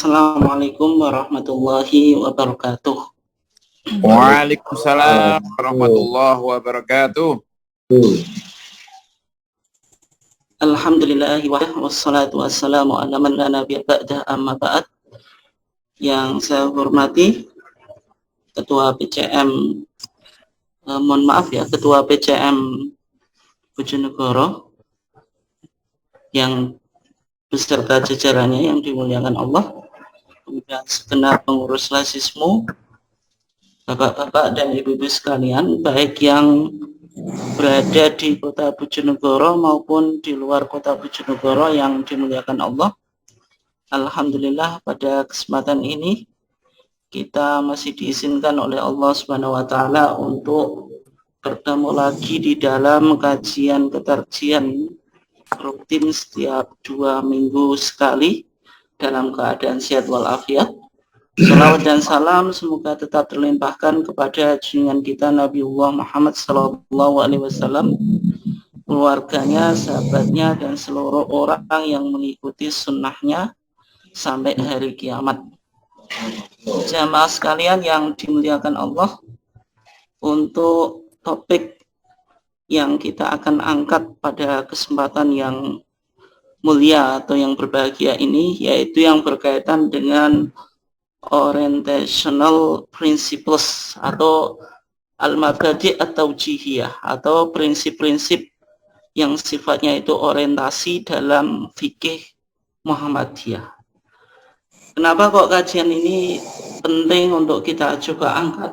Assalamualaikum warahmatullahi wabarakatuh. Waalaikumsalam warahmatullahi wabarakatuh. Alhamdulillahi wassalatu wassalamu ala man la nabiyya ba'dah amma ba'd. Yang saya hormati Ketua PCM, mohon maaf ya, Ketua PCM Bojonegoro yang beserta jajarannya yang dimuliakan Allah, kemudian segenap pengurus Lasismu, Bapak-bapak dan ibu-ibu sekalian, baik yang berada di kota Bojonegoro maupun di luar kota Bojonegoro yang dimuliakan Allah. Alhamdulillah pada kesempatan ini kita masih diizinkan oleh Allah Subhanahu wa taala untuk bertemu lagi di dalam kajian ketarjian rutin setiap 2 minggu sekali dalam keadaan sehat walafiat. Salawat dan salam semoga tetap terlimpahkan kepada junjungan kita Nabiullah Muhammad SAW, keluarganya, sahabatnya, dan seluruh orang yang mengikuti sunnahnya sampai hari kiamat. Jamaah sekalian yang dimuliakan Allah, untuk topik yang kita akan angkat pada kesempatan yang mulia atau yang berbahagia ini, yaitu yang berkaitan dengan orientational principles atau al-mabadi' atau jihiyah, atau prinsip-prinsip yang sifatnya itu orientasi dalam fikih Muhammadiyah. Kenapa kok kajian ini penting untuk kita coba angkat?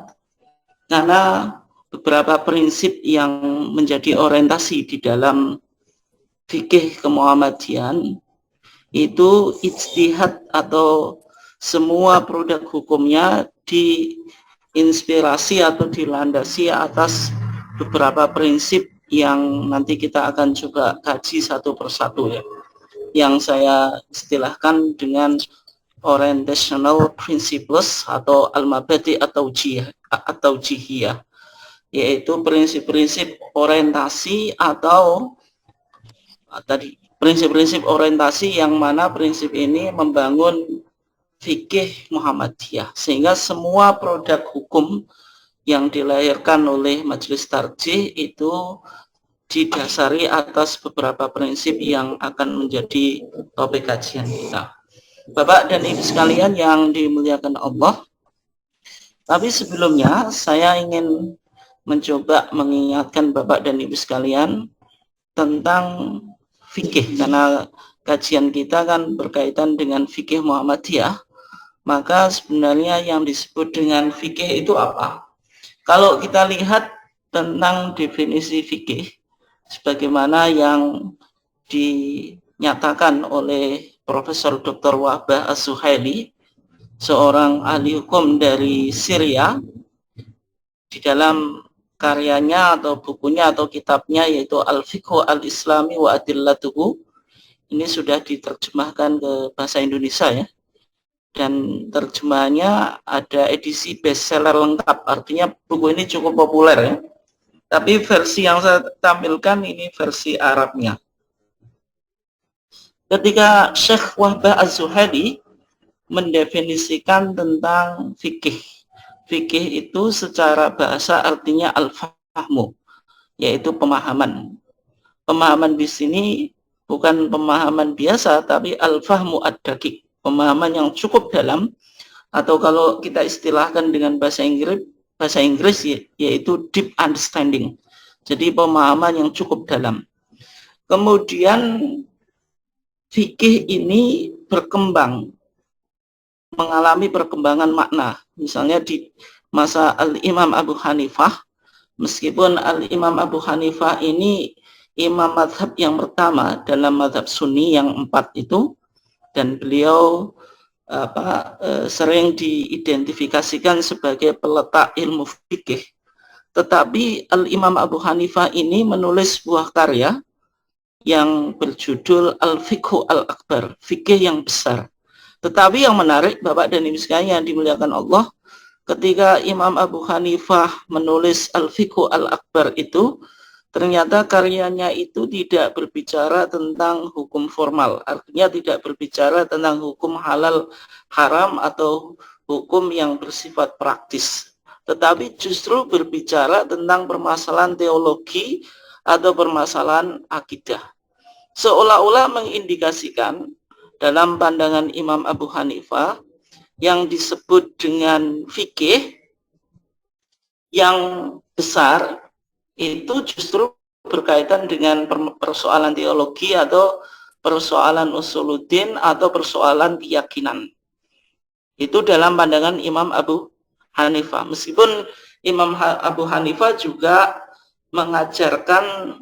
Karena beberapa prinsip yang menjadi orientasi di dalam fikih kemuhammadian itu ijtihad atau semua produk hukumnya diinspirasi atau dilandasi atas beberapa prinsip yang nanti kita akan coba kaji satu persatu ya, yang saya istilahkan dengan orientational principles atau al-mabadi atau jihiyah, yaitu prinsip-prinsip orientasi atau tadi prinsip-prinsip orientasi yang mana prinsip ini membangun fikih Muhammadiyah, sehingga semua produk hukum yang dilahirkan oleh Majelis Tarjih itu didasari atas beberapa prinsip yang akan menjadi topik kajian kita. Bapak dan Ibu sekalian yang dimuliakan Allah, tapi sebelumnya saya ingin mencoba mengingatkan Bapak dan Ibu sekalian tentang fikih, karena kajian kita kan berkaitan dengan fikih Muhammadiyah. Maka sebenarnya yang disebut dengan fikih itu apa? Kalau kita lihat tentang definisi fikih sebagaimana yang dinyatakan oleh Profesor Dr. Wahbah As-Suhaili, seorang ahli hukum dari Syria, di dalam karyanya atau bukunya atau kitabnya yaitu Al-Fiqhu Al-Islami wa Adillatuhu, ini sudah diterjemahkan ke bahasa Indonesia ya, dan terjemahannya ada edisi bestseller lengkap, artinya buku ini cukup populer ya. Tapi versi yang saya tampilkan ini versi Arabnya. Ketika Syekh Wahbah Az-Zuhaili mendefinisikan tentang fikih, fikih itu secara bahasa artinya al-fahmu, yaitu pemahaman. Pemahaman di sini bukan pemahaman biasa, tapi al-fahmu ad-daqiq, pemahaman yang cukup dalam, atau kalau kita istilahkan dengan bahasa Inggris yaitu deep understanding. Jadi pemahaman yang cukup dalam. Kemudian fikih ini berkembang, mengalami perkembangan makna. Misalnya di masa Al-Imam Abu Hanifah, meskipun Al-Imam Abu Hanifah ini imam madhab yang pertama dalam madhab Sunni yang 4 itu, dan beliau sering diidentifikasikan sebagai peletak ilmu fikih, tetapi Al-Imam Abu Hanifah ini menulis sebuah karya yang berjudul Al-Fiqhu Al-Akbar, fikih yang besar. Tetapi yang menarik Bapak dan Ibu sekalian yang dimuliakan Allah, ketika Imam Abu Hanifah menulis Al-Fiqhu Al-Akbar itu, ternyata karyanya itu tidak berbicara tentang hukum formal, artinya tidak berbicara tentang hukum halal haram atau hukum yang bersifat praktis, tetapi justru berbicara tentang permasalahan teologi atau permasalahan akidah. Seolah-olah mengindikasikan dalam pandangan Imam Abu Hanifah yang disebut dengan fikih yang besar itu justru berkaitan dengan persoalan teologi atau persoalan usuluddin atau persoalan keyakinan. Itu dalam pandangan Imam Abu Hanifah. Meskipun Imam Abu Hanifah juga mengajarkan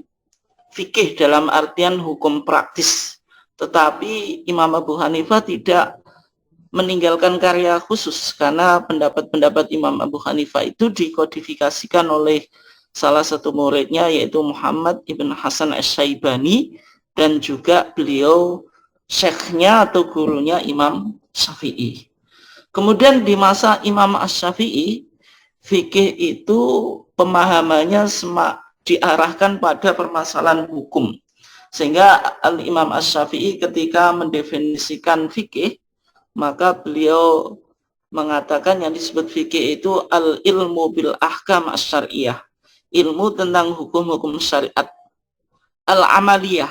fikih dalam artian hukum praktis, tetapi Imam Abu Hanifah tidak meninggalkan karya khusus, karena pendapat-pendapat Imam Abu Hanifah itu dikodifikasikan oleh salah satu muridnya, yaitu Muhammad ibn Hasan Asy-Syaibani, dan juga beliau syekhnya atau gurunya Imam Syafi'i. Kemudian di masa Imam Asy-Syafi'i, fikih itu pemahamannya diarahkan pada permasalahan hukum, sehingga Imam Asy-Syafi'i ketika mendefinisikan fikih, maka beliau mengatakan yang disebut fikih itu al-ilmu bil ahkam asy-syar'iyyah, ilmu tentang hukum-hukum syariat, al-amaliyah,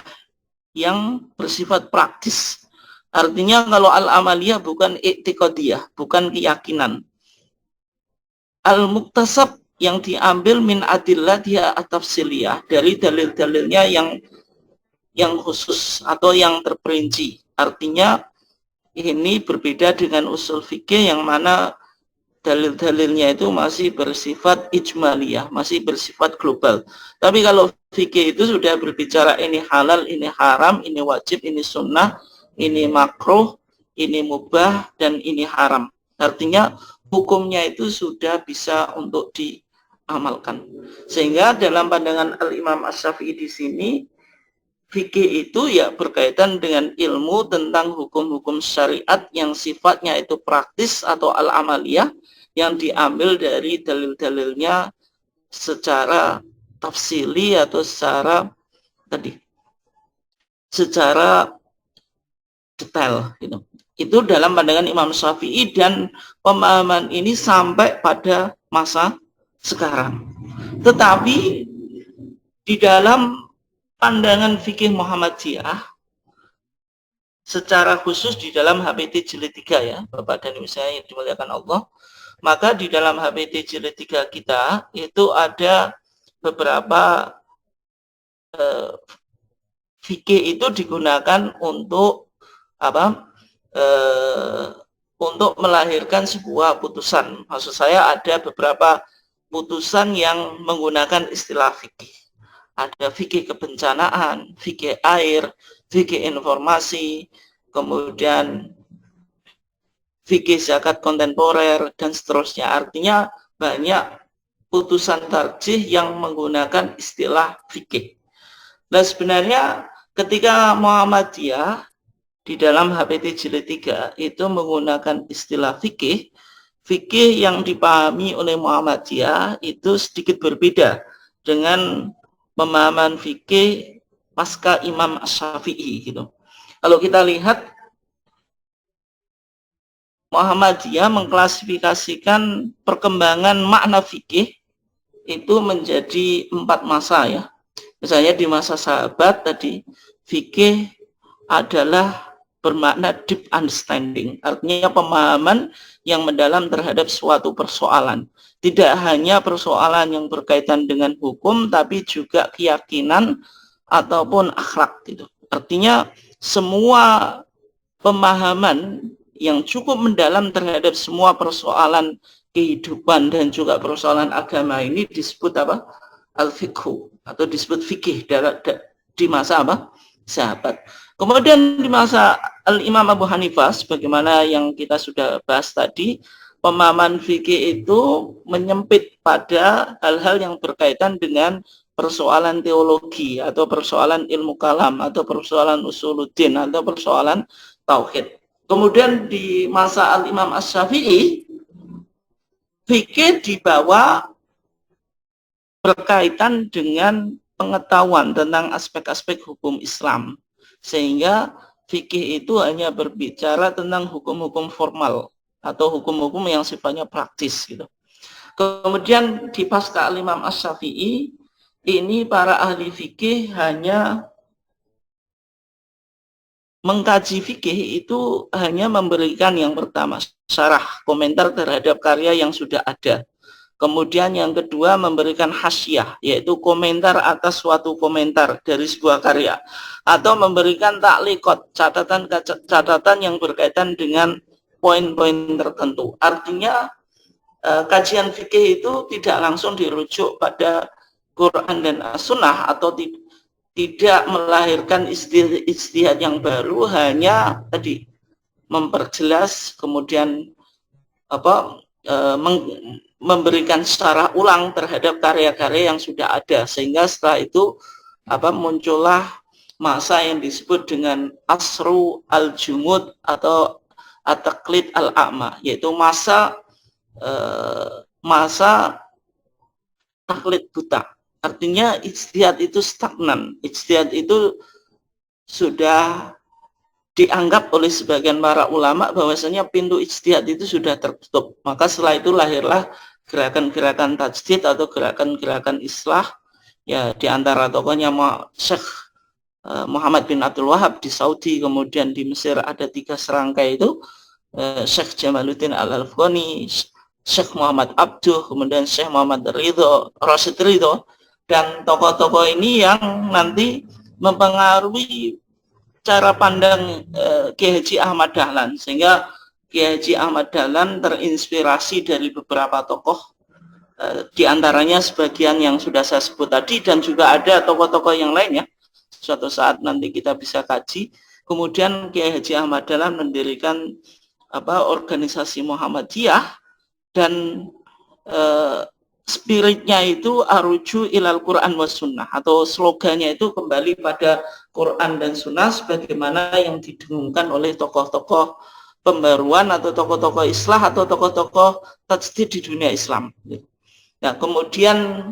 yang bersifat praktis. Artinya kalau al-amaliyah bukan i'tiqadiyah, bukan keyakinan. Al-muktasab yang diambil min adillah dia at-tafsiliyah, dari dalil-dalilnya yang khusus atau yang terperinci. Artinya ini berbeda dengan usul fikih yang mana dalil-dalilnya itu masih bersifat ijmaliyah, masih bersifat global. Tapi kalau fikih itu sudah berbicara ini halal, ini haram, ini wajib, ini sunnah, ini makruh, ini mubah, dan ini haram. Artinya hukumnya itu sudah bisa untuk diamalkan. Sehingga dalam pandangan Al-Imam Asy-Syafi'i di sini, fikih itu ya berkaitan dengan ilmu tentang hukum-hukum syariat yang sifatnya itu praktis atau al-amaliyah, yang diambil dari dalil-dalilnya secara tafsili atau secara detail gitu. Itu dalam pandangan Imam Syafi'i, dan pemahaman ini sampai pada masa sekarang. Tetapi di dalam pandangan fikih Muhammadiyah secara khusus di dalam HPT jilid 3 ya, Bapak dan Ibu saya yang dimuliakan Allah, maka di dalam HPT jilid 3 kita itu ada beberapa fikih itu digunakan untuk untuk melahirkan sebuah putusan. Maksud saya ada beberapa putusan yang menggunakan istilah fikih. Ada fikih kebencanaan, fikih air, fikih informasi, kemudian fikih zakat kontemporer, dan seterusnya. Artinya banyak putusan tarjih yang menggunakan istilah fikih. Nah sebenarnya ketika Muhammadiyah di dalam HPT jilid 3 itu menggunakan istilah fikih, fikih yang dipahami oleh Muhammadiyah itu sedikit berbeda dengan pemahaman fikih pasca Imam Asy-Syafi'i gitu. Kalau kita lihat, Muhammadiyah mengklasifikasikan perkembangan makna fikih itu menjadi 4 masa ya. Misalnya di masa sahabat tadi, fikih adalah bermakna deep understanding, artinya pemahaman yang mendalam terhadap suatu persoalan. Tidak hanya persoalan yang berkaitan dengan hukum, tapi juga keyakinan ataupun akhlak gitu. Artinya semua pemahaman yang cukup mendalam terhadap semua persoalan kehidupan dan juga persoalan agama ini disebut apa? Al-fiqhu, atau disebut fikih di masa apa? Sahabat. Kemudian di masa Al-Imam Abu Hanifah, sebagaimana yang kita sudah bahas tadi, pemahaman fikih itu menyempit pada hal-hal yang berkaitan dengan persoalan teologi atau persoalan ilmu kalam atau persoalan usuluddin atau persoalan tauhid. Kemudian di masa Al-Imam Asy-Syafi'i, fikih dibawa berkaitan dengan pengetahuan tentang aspek-aspek hukum Islam, sehingga fikih itu hanya berbicara tentang hukum-hukum formal atau hukum-hukum yang sifatnya praktis gitu. Kemudian di pasca Imam Asy-Syafi'i ini para ahli fikih hanya mengkaji fikih itu hanya memberikan yang pertama syarah komentar terhadap karya yang sudah ada. Kemudian yang kedua memberikan hasyiah, yaitu komentar atas suatu komentar dari sebuah karya, atau memberikan taklikot, catatan yang berkaitan dengan poin-poin tertentu. Artinya kajian fikih itu tidak langsung dirujuk pada Quran dan As-Sunnah atau tidak melahirkan ijtihad yang baru, hanya tadi memperjelas, kemudian memberikan secara ulang terhadap karya-karya yang sudah ada, sehingga setelah itu muncullah masa yang disebut dengan asru al-jumud atau at-taqlid al-a'ma, yaitu masa taklid buta. Artinya ijtihad itu stagnan, ijtihad itu sudah dianggap oleh sebagian para ulama bahwasanya pintu ijtihad itu sudah tertutup. Maka setelah itu lahirlah gerakan-gerakan tajdid atau gerakan-gerakan islah, ya di antara tokohnya Syekh Muhammad bin Abdul Wahab di Saudi, kemudian di Mesir ada 3 serangkai itu, Syekh Jamaluddin Al-Afghani, Syekh Muhammad Abduh, kemudian Syekh Muhammad Rashid Ridho, dan tokoh-tokoh ini yang nanti mempengaruhi cara pandang Kiai Haji Ahmad Dahlan, sehingga Kiai Haji Ahmad Dahlan terinspirasi dari beberapa tokoh, di antaranya sebagian yang sudah saya sebut tadi, dan juga ada tokoh-tokoh yang lainnya. Suatu saat nanti kita bisa kaji. Kemudian Kiai Haji Ahmad Dahlan mendirikan organisasi Muhammadiyah, dan spiritnya itu aruju ilal Quran was sunnah, atau slogannya itu kembali pada Quran dan sunnah sebagaimana yang didengungkan oleh tokoh-tokoh pembaruan atau tokoh-tokoh islah atau tokoh-tokoh tajdid di dunia Islam. Nah, kemudian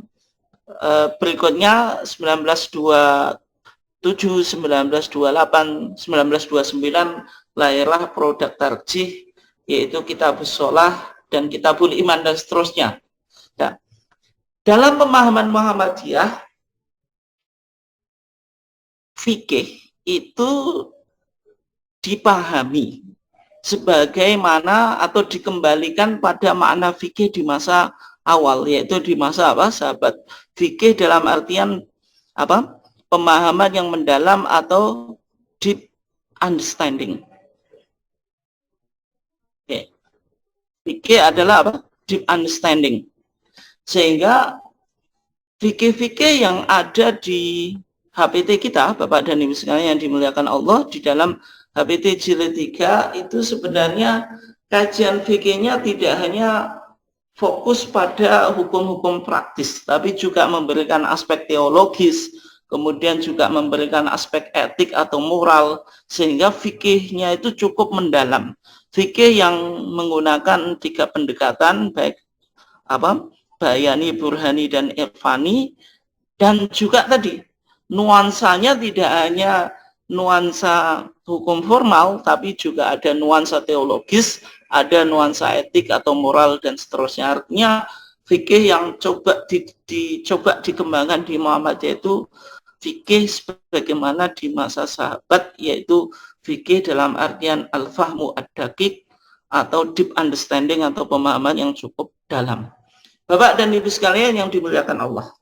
berikutnya 1927, 1928, 1929 lahirlah produk tarjih, yaitu Kitabus Shalah dan Kitabul Iman dan seterusnya. Nah, dalam pemahaman Muhammadiyah, fikih itu dipahami sebagaimana atau dikembalikan pada makna fikih di masa awal, yaitu di masa sahabat. Fikih dalam artian pemahaman yang mendalam atau deep understanding. Fikih adalah deep understanding. Sehingga fikih-fikih yang ada di HPT kita, Bapak dan Ibu sekalian yang dimuliakan Allah, di dalam HPT jilid 3 itu sebenarnya kajian fikihnya tidak hanya fokus pada hukum-hukum praktis, tapi juga memberikan aspek teologis, kemudian juga memberikan aspek etik atau moral, sehingga fikihnya itu cukup mendalam. Fikih yang menggunakan 3 pendekatan, baik Bayani, Burhani, dan Irfani, dan juga tadi nuansanya tidak hanya nuansa hukum formal, tapi juga ada nuansa teologis, ada nuansa etik atau moral, dan seterusnya. Artinya fikih yang dicoba dikembangkan di Muhammadiyah itu fikih sebagaimana di masa sahabat, yaitu fikih dalam artian al-fahmu ad-daqiq atau deep understanding atau pemahaman yang cukup dalam. Bapak dan Ibu sekalian yang dimuliakan Allah.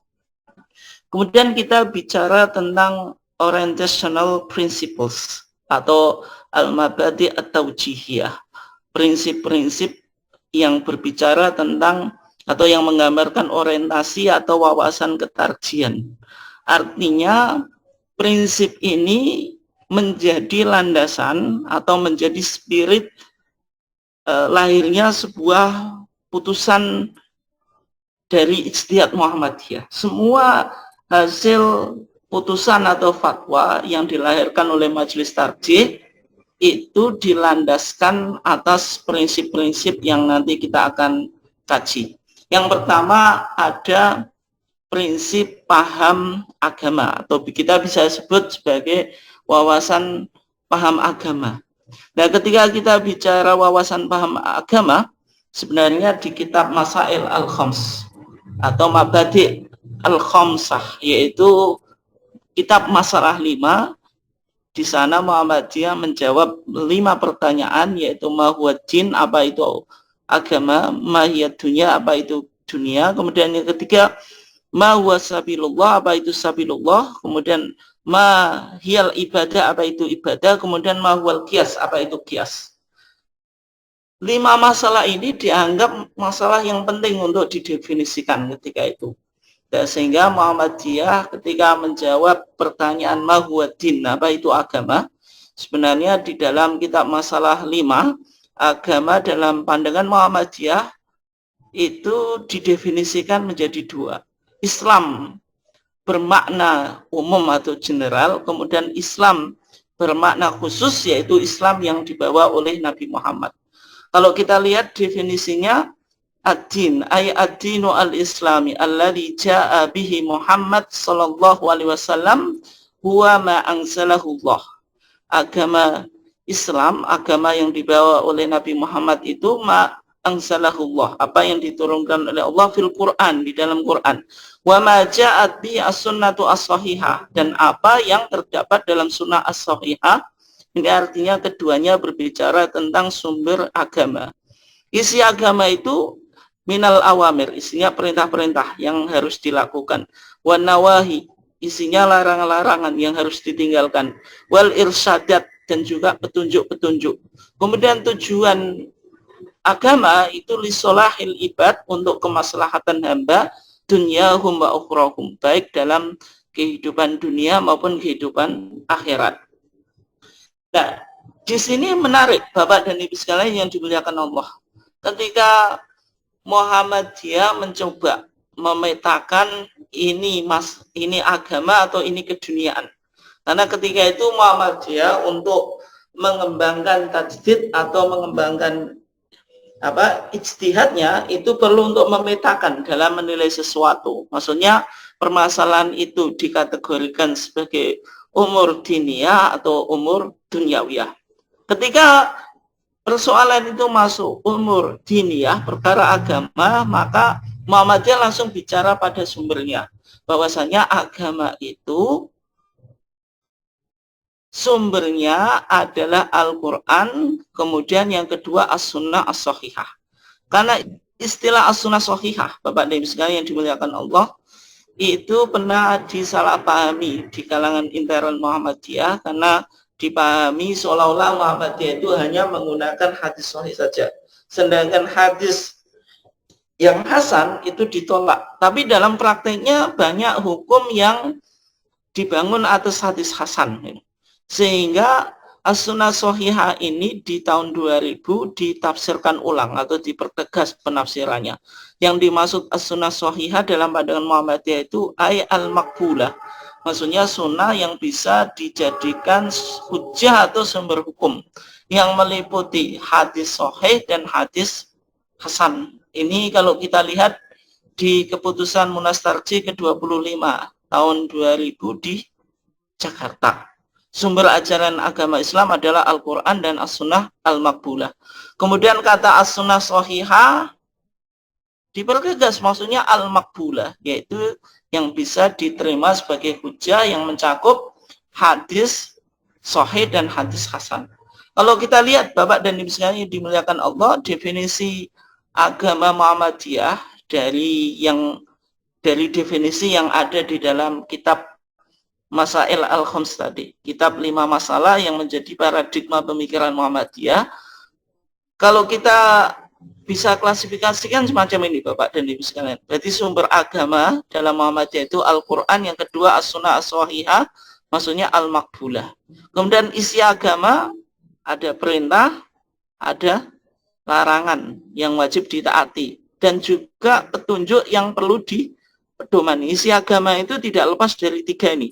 Kemudian kita bicara tentang orientational principles atau al-mabadi at-tawjihiyah, prinsip-prinsip yang berbicara tentang atau yang menggambarkan orientasi atau wawasan ketarjihan. Artinya prinsip ini menjadi landasan atau menjadi spirit lahirnya sebuah putusan dari ijtihad Muhammadiyah. Semua hasil putusan atau fatwa yang dilahirkan oleh majelis tarjih itu dilandaskan atas prinsip-prinsip yang nanti kita akan kaji. Yang pertama ada prinsip paham agama, atau kita bisa sebut sebagai wawasan paham agama. Nah, ketika kita bicara wawasan paham agama, sebenarnya di kitab Masail Al-Khams atau Mabadi' Al-Khamsah, yaitu kitab masalah 5, di sana Muhammadiyah menjawab 5 pertanyaan, yaitu ma huwa din, apa itu agama, ma hiya dunya, apa itu dunia, kemudian yang ketiga ma huwa sabilullah, apa itu sabilullah, kemudian ma hiyal ibadah, apa itu ibadah, kemudian ma huwal qiyas, apa itu qiyas. 5 masalah ini dianggap masalah yang penting untuk didefinisikan ketika itu. Dan sehingga Muhammadiyah ketika menjawab pertanyaan ma huwa din, apa itu agama, sebenarnya di dalam kitab masalah 5, agama dalam pandangan Muhammadiyah itu didefinisikan menjadi 2. Islam bermakna umum atau general, kemudian Islam bermakna khusus, yaitu Islam yang dibawa oleh Nabi Muhammad. Kalau kita lihat definisinya, ad-din ay ad-dinu al-islami alladhi ja'a bihi Muhammad sallallahu alaihi wasallam huwa ma anzalahullah. Agama Islam, agama yang dibawa oleh Nabi Muhammad itu ma anzalahullah, apa yang diturunkan oleh Allah fil Quran, di dalam Quran. Wa ma ja'at bi as-sunnatu as-sahihah, dan apa yang terdapat dalam sunnah as-sahihah. Ini artinya keduanya berbicara tentang sumber agama. Isi agama itu minal awamir, isinya perintah-perintah yang harus dilakukan. Wan nawahi, isinya larangan-larangan yang harus ditinggalkan. Wal irsyadat, dan juga petunjuk-petunjuk. Kemudian tujuan agama itu lisolahil ibad, untuk kemaslahatan hamba, dunyahum wa ukhrahum, baik dalam kehidupan dunia maupun kehidupan akhirat. Nah, di sini menarik Bapak dan Ibu sekalian yang dimuliakan Allah. Ketika Muhammadiyah mencoba memetakan ini agama atau ini keduniaan. Karena ketika itu Muhammadiyah untuk mengembangkan tajdid atau mengembangkan ijtihadnya, itu perlu untuk memetakan dalam menilai sesuatu. Maksudnya permasalahan itu dikategorikan sebagai umur diniyah atau umur dunyawiyah. Ketika persoalan itu masuk umur diniyah, perkara agama, maka Muhammadiyah langsung bicara pada sumbernya, bahwasanya agama itu sumbernya adalah Al-Quran, kemudian yang kedua as-sunnah as-sahihah. Karena istilah as-sunnah as-sahihah, Bapak dan Ibu sekalian yang dimuliakan Allah, itu pernah disalahpahami di kalangan intern Muhammadiyah, karena dipahami seolah-olah Muhammadiyah itu hanya menggunakan hadis sahih saja, sedangkan hadis yang hasan itu ditolak. Tapi dalam prakteknya banyak hukum yang dibangun atas hadis hasan, sehingga as-sunnah sahihah ini di tahun 2000 ditafsirkan ulang atau dipertegas penafsirannya. Yang dimaksud as-sunnah sahihah dalam pandangan Muhammadiyah itu ay al-maqbulah. Maksudnya sunnah yang bisa dijadikan hujjah atau sumber hukum, yang meliputi hadis sahih dan hadis hasan. Ini kalau kita lihat di keputusan Munas Tarji ke-25 tahun 2000 di Jakarta. Sumber ajaran agama Islam adalah Al-Quran dan As-Sunnah Al-Maqbulah. Kemudian kata As-Sunnah Sahihah dipertegas, maksudnya Al-Maqbulah, yaitu yang bisa diterima sebagai hujah, yang mencakup hadis sahih dan hadis hasan. Kalau kita lihat Bapak dan Ibu sekalian dimuliakan Allah, definisi agama Muhammadiyah dari definisi yang ada di dalam kitab Masail Al-Khams tadi, kitab 5 masalah yang menjadi paradigma pemikiran Muhammadiyah. Kalau kita bisa klasifikasikan semacam ini Bapak dan Ibu sekalian. Berarti sumber agama dalam Muhammadiyah itu Al-Quran, yang kedua As-Sunnah As-Sahihah, maksudnya Al-Maqbulah. Kemudian isi agama ada perintah, ada larangan yang wajib ditaati, dan juga petunjuk yang perlu dipedomani. Isi agama itu tidak lepas dari 3 ini.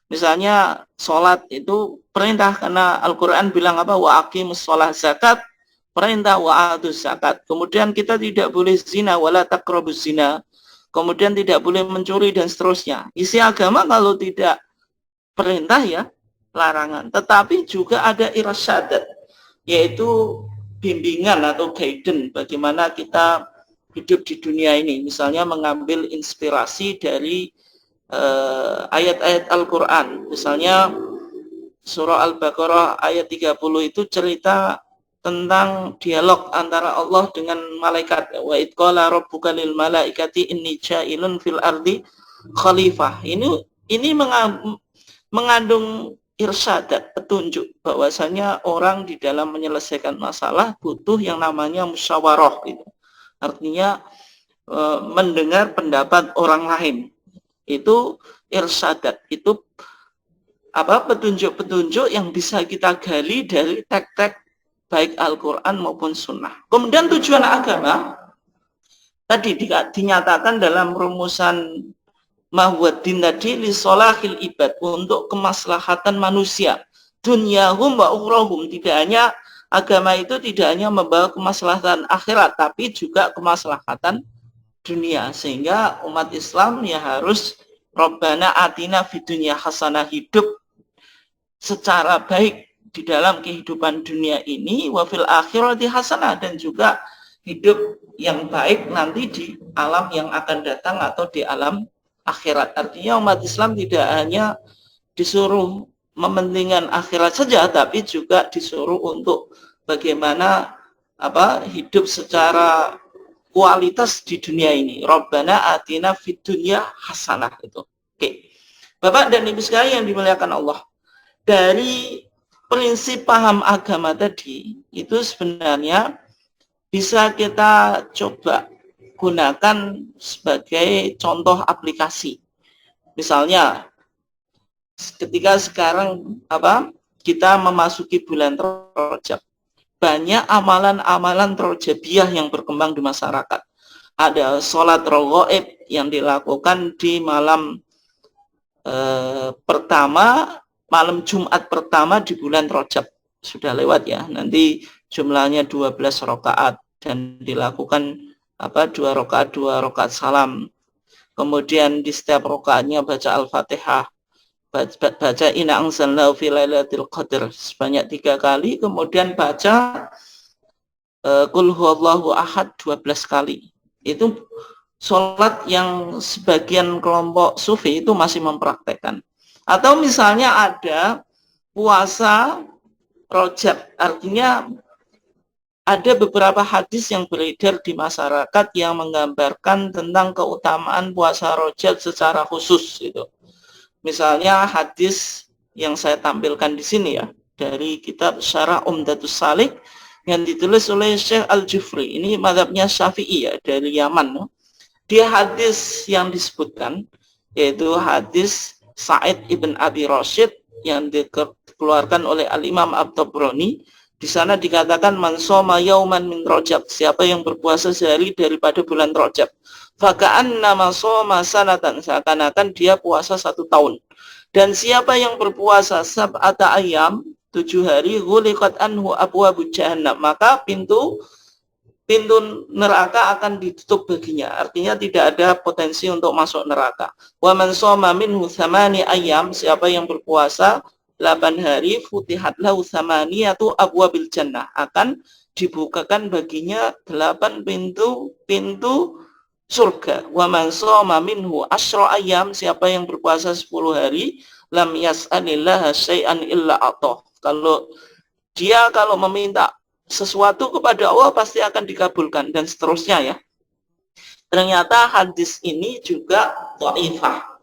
Misalnya sholat itu perintah, karena Al-Quran bilang apa? Wa aqimus sholah, zakat perintah, wa atuz zakat. Kemudian kita tidak boleh zina, wala taqrabuz zina. kemudian tidak boleh mencuri dan seterusnya. Isi agama kalau tidak perintah ya larangan, tetapi juga ada irsyadat, yaitu bimbingan atau guidance bagaimana kita hidup di dunia ini. Misalnya mengambil inspirasi dari ayat-ayat Al-Quran. Misalnya surah Al-Baqarah ayat 30 itu cerita tentang dialog antara Allah dengan malaikat. Wa id qala rabbuka lil malaikati inni ja'ilun fil ardi khalifah. Ini mengandung irsyadat, petunjuk bahwasanya orang di dalam menyelesaikan masalah butuh yang namanya musyawarah gitu. Artinya mendengar pendapat orang lain. Itu irsyadat, itu petunjuk-petunjuk yang bisa kita gali dari teks-teks baik Al-Quran maupun Sunnah. Kemudian tujuan agama tadi dinyatakan dalam rumusan mahwaddin tadi li solahil ibad, untuk kemaslahatan manusia dunyahum wa ukhrahum. Tidak hanya agama itu tidak hanya membawa kemaslahatan akhirat, tapi juga kemaslahatan dunia, sehingga umat Islam ya harus Rabbana atina fid dunya hasanah, hidup secara baik di dalam kehidupan dunia ini, wa fil akhirati hasanah, dan juga hidup yang baik nanti di alam yang akan datang atau di alam akhirat. Artinya umat Islam tidak hanya disuruh mementingkan akhirat saja, tapi juga disuruh untuk bagaimana hidup secara kualitas di dunia ini. Rabbana atina fid dunya hasanah itu. Oke. Bapak dan Ibu sekalian yang dimuliakan Allah, dari prinsip paham agama tadi itu sebenarnya bisa kita coba gunakan sebagai contoh aplikasi. Misalnya ketika sekarang kita memasuki bulan Rajab, banyak amalan-amalan rojabiah yang berkembang di masyarakat. Ada sholat raghaib yang dilakukan di malam malam Jumat pertama di bulan Rajab. Sudah lewat ya, nanti jumlahnya 12 rakaat dan dilakukan 2 rakaat salam. Kemudian di setiap rakaatnya baca Al-Fatihah, baca Inna anzalnahu fi lailatul qadar sebanyak 3 kali, kemudian baca Qul huwallahu ahad 12 kali. Itu sholat yang sebagian kelompok sufi itu masih mempraktekkan. Atau misalnya ada puasa Rajab, artinya ada beberapa hadis yang beredar di masyarakat yang menggambarkan tentang keutamaan puasa Rajab secara khusus itu. Misalnya hadis yang saya tampilkan di sini ya, dari kitab Syarah Umdatus Salik yang ditulis oleh Syekh Al-Jufri. Ini mazhabnya Syafi'i ya, dari Yaman. Dia hadis yang disebutkan yaitu hadis Sa'id ibn Abi Rashid yang dikeluarkan oleh Al-Imam At-Tabrani. Di sana dikatakan man shoma yauman min Rajab, siapa yang berpuasa sehari daripada bulan Rajab, faka'annama shoma sanatan, seakan-akan dia puasa 1 tahun. Dan siapa yang berpuasa sab'ata ayam, 7 hari, ghuliqat anhu abwabu jahannam, maka pintu neraka akan ditutup baginya. Artinya tidak ada potensi untuk masuk neraka. Wa man shoma minhu 8 ayam, siapa yang berpuasa 8 hari, futihat lahu thamaniyatu abwabil jannah, akan dibukakan baginya 8 pintu surga. Wa man shoma minhu 10 ayam, siapa yang berpuasa 10 hari, lam yas'alillaha syai'an illa atah. Kalau meminta sesuatu kepada Allah pasti akan dikabulkan, dan seterusnya ya. Ternyata hadis ini juga dhaifah.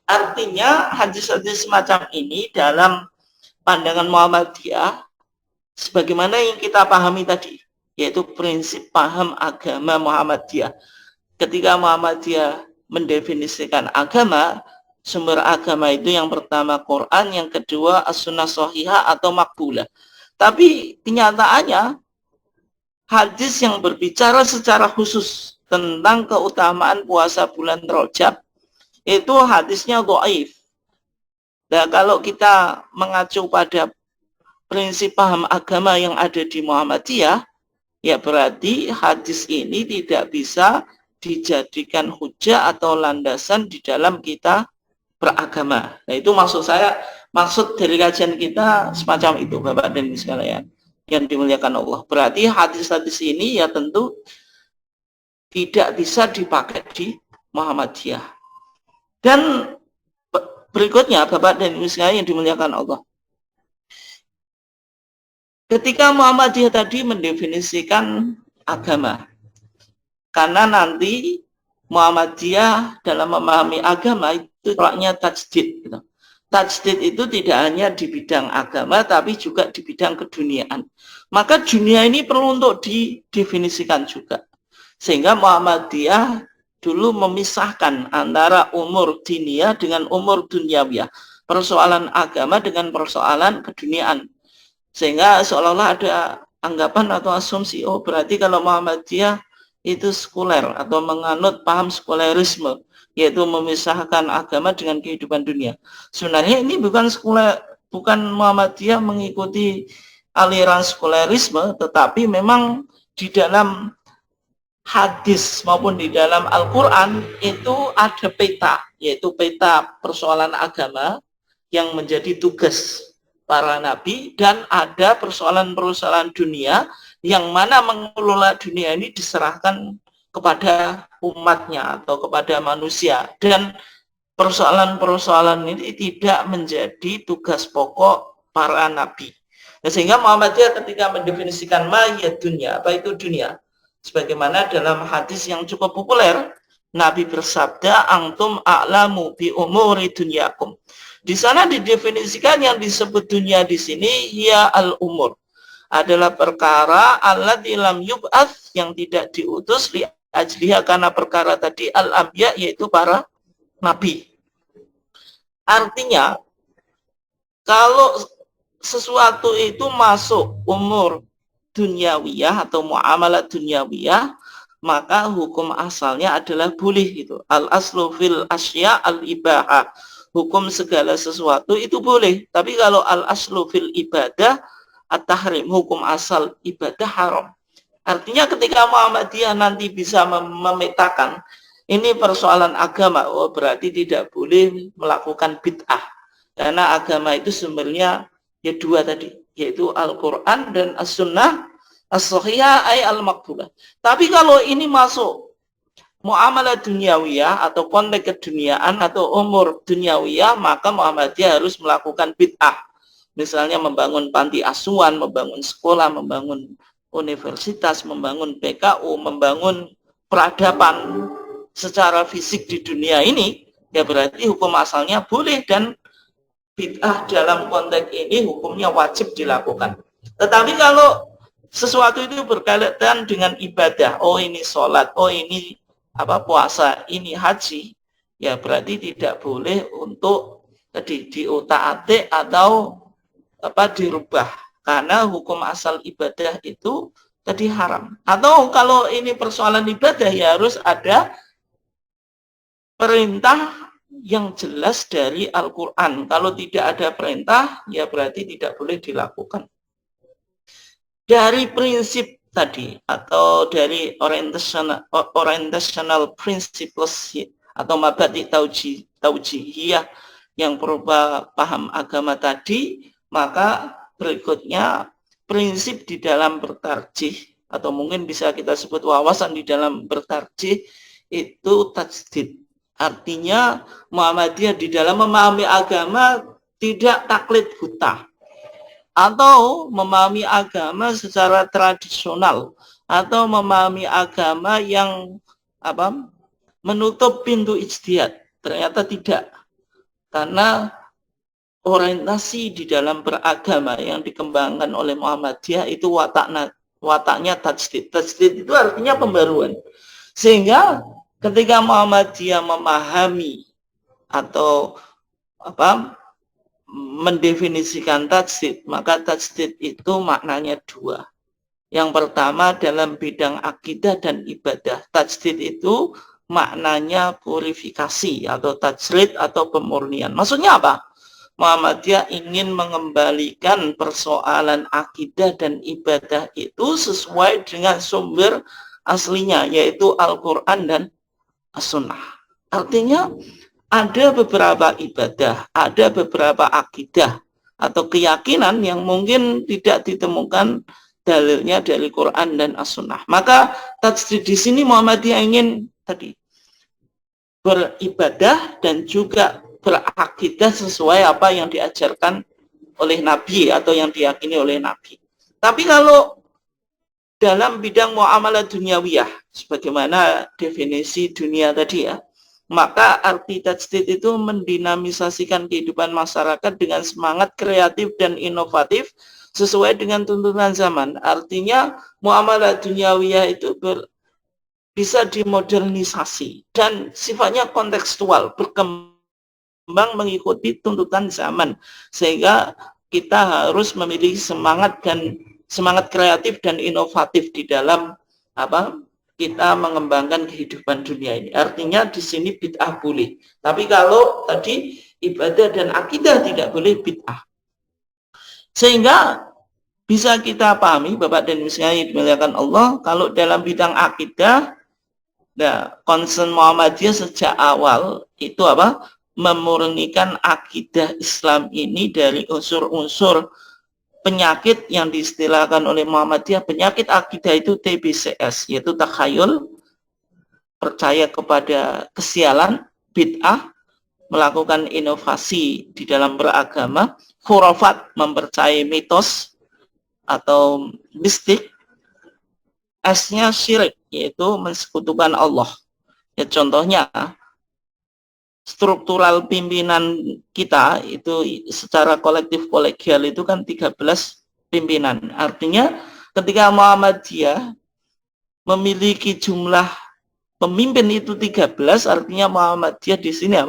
Artinya hadis-hadis semacam ini dalam pandangan Muhammadiyah sebagaimana yang kita pahami tadi, yaitu prinsip paham agama Muhammadiyah. Ketika Muhammadiyah mendefinisikan agama, sumber agama itu yang pertama Quran, yang kedua as-sunnah shahihah atau makbulah. Tapi kenyataannya hadis yang berbicara secara khusus tentang keutamaan puasa bulan Rajab itu hadisnya dhaif. Nah, kalau kita mengacu pada prinsip paham agama yang ada di Muhammadiyah, ya berarti hadis ini tidak bisa dijadikan hujah atau landasan di dalam kita beragama. Nah, itu maksud dari kajian kita semacam itu, Bapak dan Ibu sekalian yang dimuliakan Allah. Berarti hadis-hadis ini ya tentu tidak bisa dipakai di Muhammadiyah. Dan berikutnya, Bapak dan Ibu sekalian yang dimuliakan Allah, ketika Muhammadiyah tadi mendefinisikan agama, karena nanti Muhammadiyah dalam memahami agama itu tolaknya tajdid. Gitu. Tajdid itu tidak hanya di bidang agama, tapi juga di bidang keduniaan. Maka dunia ini perlu untuk didefinisikan juga. Sehingga Muhammadiyah dulu memisahkan antara umur diniyah dengan umur dunyawiyah. Persoalan agama dengan persoalan keduniaan. Sehingga seolah-olah ada anggapan atau asumsi, oh berarti kalau Muhammadiyah itu sekuler atau menganut paham sekulerisme, yaitu memisahkan agama dengan kehidupan dunia. Sebenarnya ini bukan sekuler, bukan Muhammadiyah mengikuti aliran sekulerisme, tetapi memang di dalam hadis maupun di dalam Al-Quran itu ada peta, yaitu peta persoalan agama yang menjadi tugas para nabi, dan ada persoalan-persoalan dunia yang mana mengelola dunia ini diserahkan kepada umatnya atau kepada manusia, dan persoalan-persoalan ini tidak menjadi tugas pokok para nabi. Nah, sehingga Muhammadiyah ketika mendefinisikan mayat dunia, apa itu dunia? Sebagaimana dalam hadis yang cukup populer, Nabi bersabda, antum a'lamu bi umuri dunyakum. Di sana didefinisikan yang disebut dunia di sini ya al-umur, adalah perkara allati lam yub'ats, yang tidak diutus li ajliha, karena perkara tadi al-anbiya, yaitu para nabi. Artinya kalau sesuatu itu masuk umur dunyawiyah atau muamalah dunyawiyah, maka hukum asalnya adalah boleh gitu. Al-aslu fil asya al-ibaha. Hukum segala sesuatu itu boleh. Tapi kalau al-aslu fil ibadah at-tahrim, hukum asal ibadah haram. Artinya ketika Muhammadiyah nanti bisa memetakan ini persoalan agama, oh berarti tidak boleh melakukan bid'ah. Karena agama itu sebenarnya ya dua tadi, yaitu Al-Quran dan As-Sunnah As-Sahihah ay al-Maqbulah. Tapi kalau ini masuk muamalah dunyawiyah atau konteks keduniaan atau umur dunyawiyah, maka Muhammadiyah harus melakukan bid'ah. Misalnya membangun panti asuhan, membangun sekolah, membangun universitas, membangun PKU, membangun peradaban secara fisik di dunia ini, ya berarti hukum asalnya boleh, dan bid'ah dalam konteks ini hukumnya wajib dilakukan. Tetapi kalau sesuatu itu berkaitan dengan ibadah, oh ini sholat, oh ini puasa, ini haji, ya berarti tidak boleh untuk diutak-atik atau dirubah, karena hukum asal ibadah itu tadi haram. Atau kalau ini persoalan ibadah, ya harus ada perintah yang jelas dari Al-Quran. Kalau tidak ada perintah, ya berarti tidak boleh dilakukan. Dari prinsip tadi, atau dari orientational principles atau mabadi taujihiyah yang berupa paham agama tadi, maka berikutnya prinsip di dalam bertarjih, atau mungkin bisa kita sebut wawasan di dalam bertarjih, itu tajdid. Artinya Muhammadiyah di dalam memahami agama tidak taklid buta, atau memahami agama secara tradisional, atau memahami agama yang menutup pintu ijtihad. Ternyata tidak, karena orientasi di dalam beragama yang dikembangkan oleh Muhammadiyah itu wataknya tajdid. Tajdid itu artinya pembaruan. Sehingga ketika Muhammadiyah memahami atau mendefinisikan tajdid, maka tajdid itu maknanya dua. Yang pertama dalam bidang akidah dan ibadah. Tajdid itu maknanya purifikasi atau tajrid atau pemurnian. Maksudnya apa? Muhammadiyah ingin mengembalikan persoalan akidah dan ibadah itu sesuai dengan sumber aslinya, yaitu Al-Quran dan As-Sunnah. Artinya ada beberapa ibadah, ada beberapa akidah atau keyakinan yang mungkin tidak ditemukan dalilnya dari Quran dan As-Sunnah. Maka tajdid di sini Muhammadiyah ingin tadi beribadah dan juga berakidah sesuai apa yang diajarkan oleh Nabi atau yang diyakini oleh Nabi. Tapi kalau dalam bidang muamalah duniawiyah, sebagaimana definisi dunia tadi ya, maka arti tajdid itu mendinamisasikan kehidupan masyarakat dengan semangat kreatif dan inovatif sesuai dengan tuntutan zaman. Artinya muamalah duniawiyah itu bisa dimodernisasi dan sifatnya kontekstual, berkembang mengikuti tuntutan zaman, sehingga kita harus memiliki semangat kreatif dan inovatif di dalam kita mengembangkan kehidupan dunia ini. Artinya di sini bid'ah boleh, tapi kalau tadi ibadah dan akidah tidak boleh bid'ah. Sehingga bisa kita pahami, Bapak dan Ibu sekalian dimuliakan Allah, kalau dalam bidang akidah, nah, concern Muhammadiyah sejak awal itu memurnikan akidah Islam ini dari unsur-unsur penyakit yang diistilahkan oleh Muhammadiyah. Penyakit akidah itu TBCS, yaitu takhayul, percaya kepada kesialan, bid'ah, melakukan inovasi di dalam beragama, khurafat, mempercayai mitos atau mistik, S-nya syirik, yaitu mensekutukan Allah. Ya, contohnya struktural pimpinan kita itu secara kolektif kolegial itu kan 13 pimpinan. Artinya ketika Muhammadiyah memiliki jumlah pemimpin itu 13, artinya Muhammadiyah di sini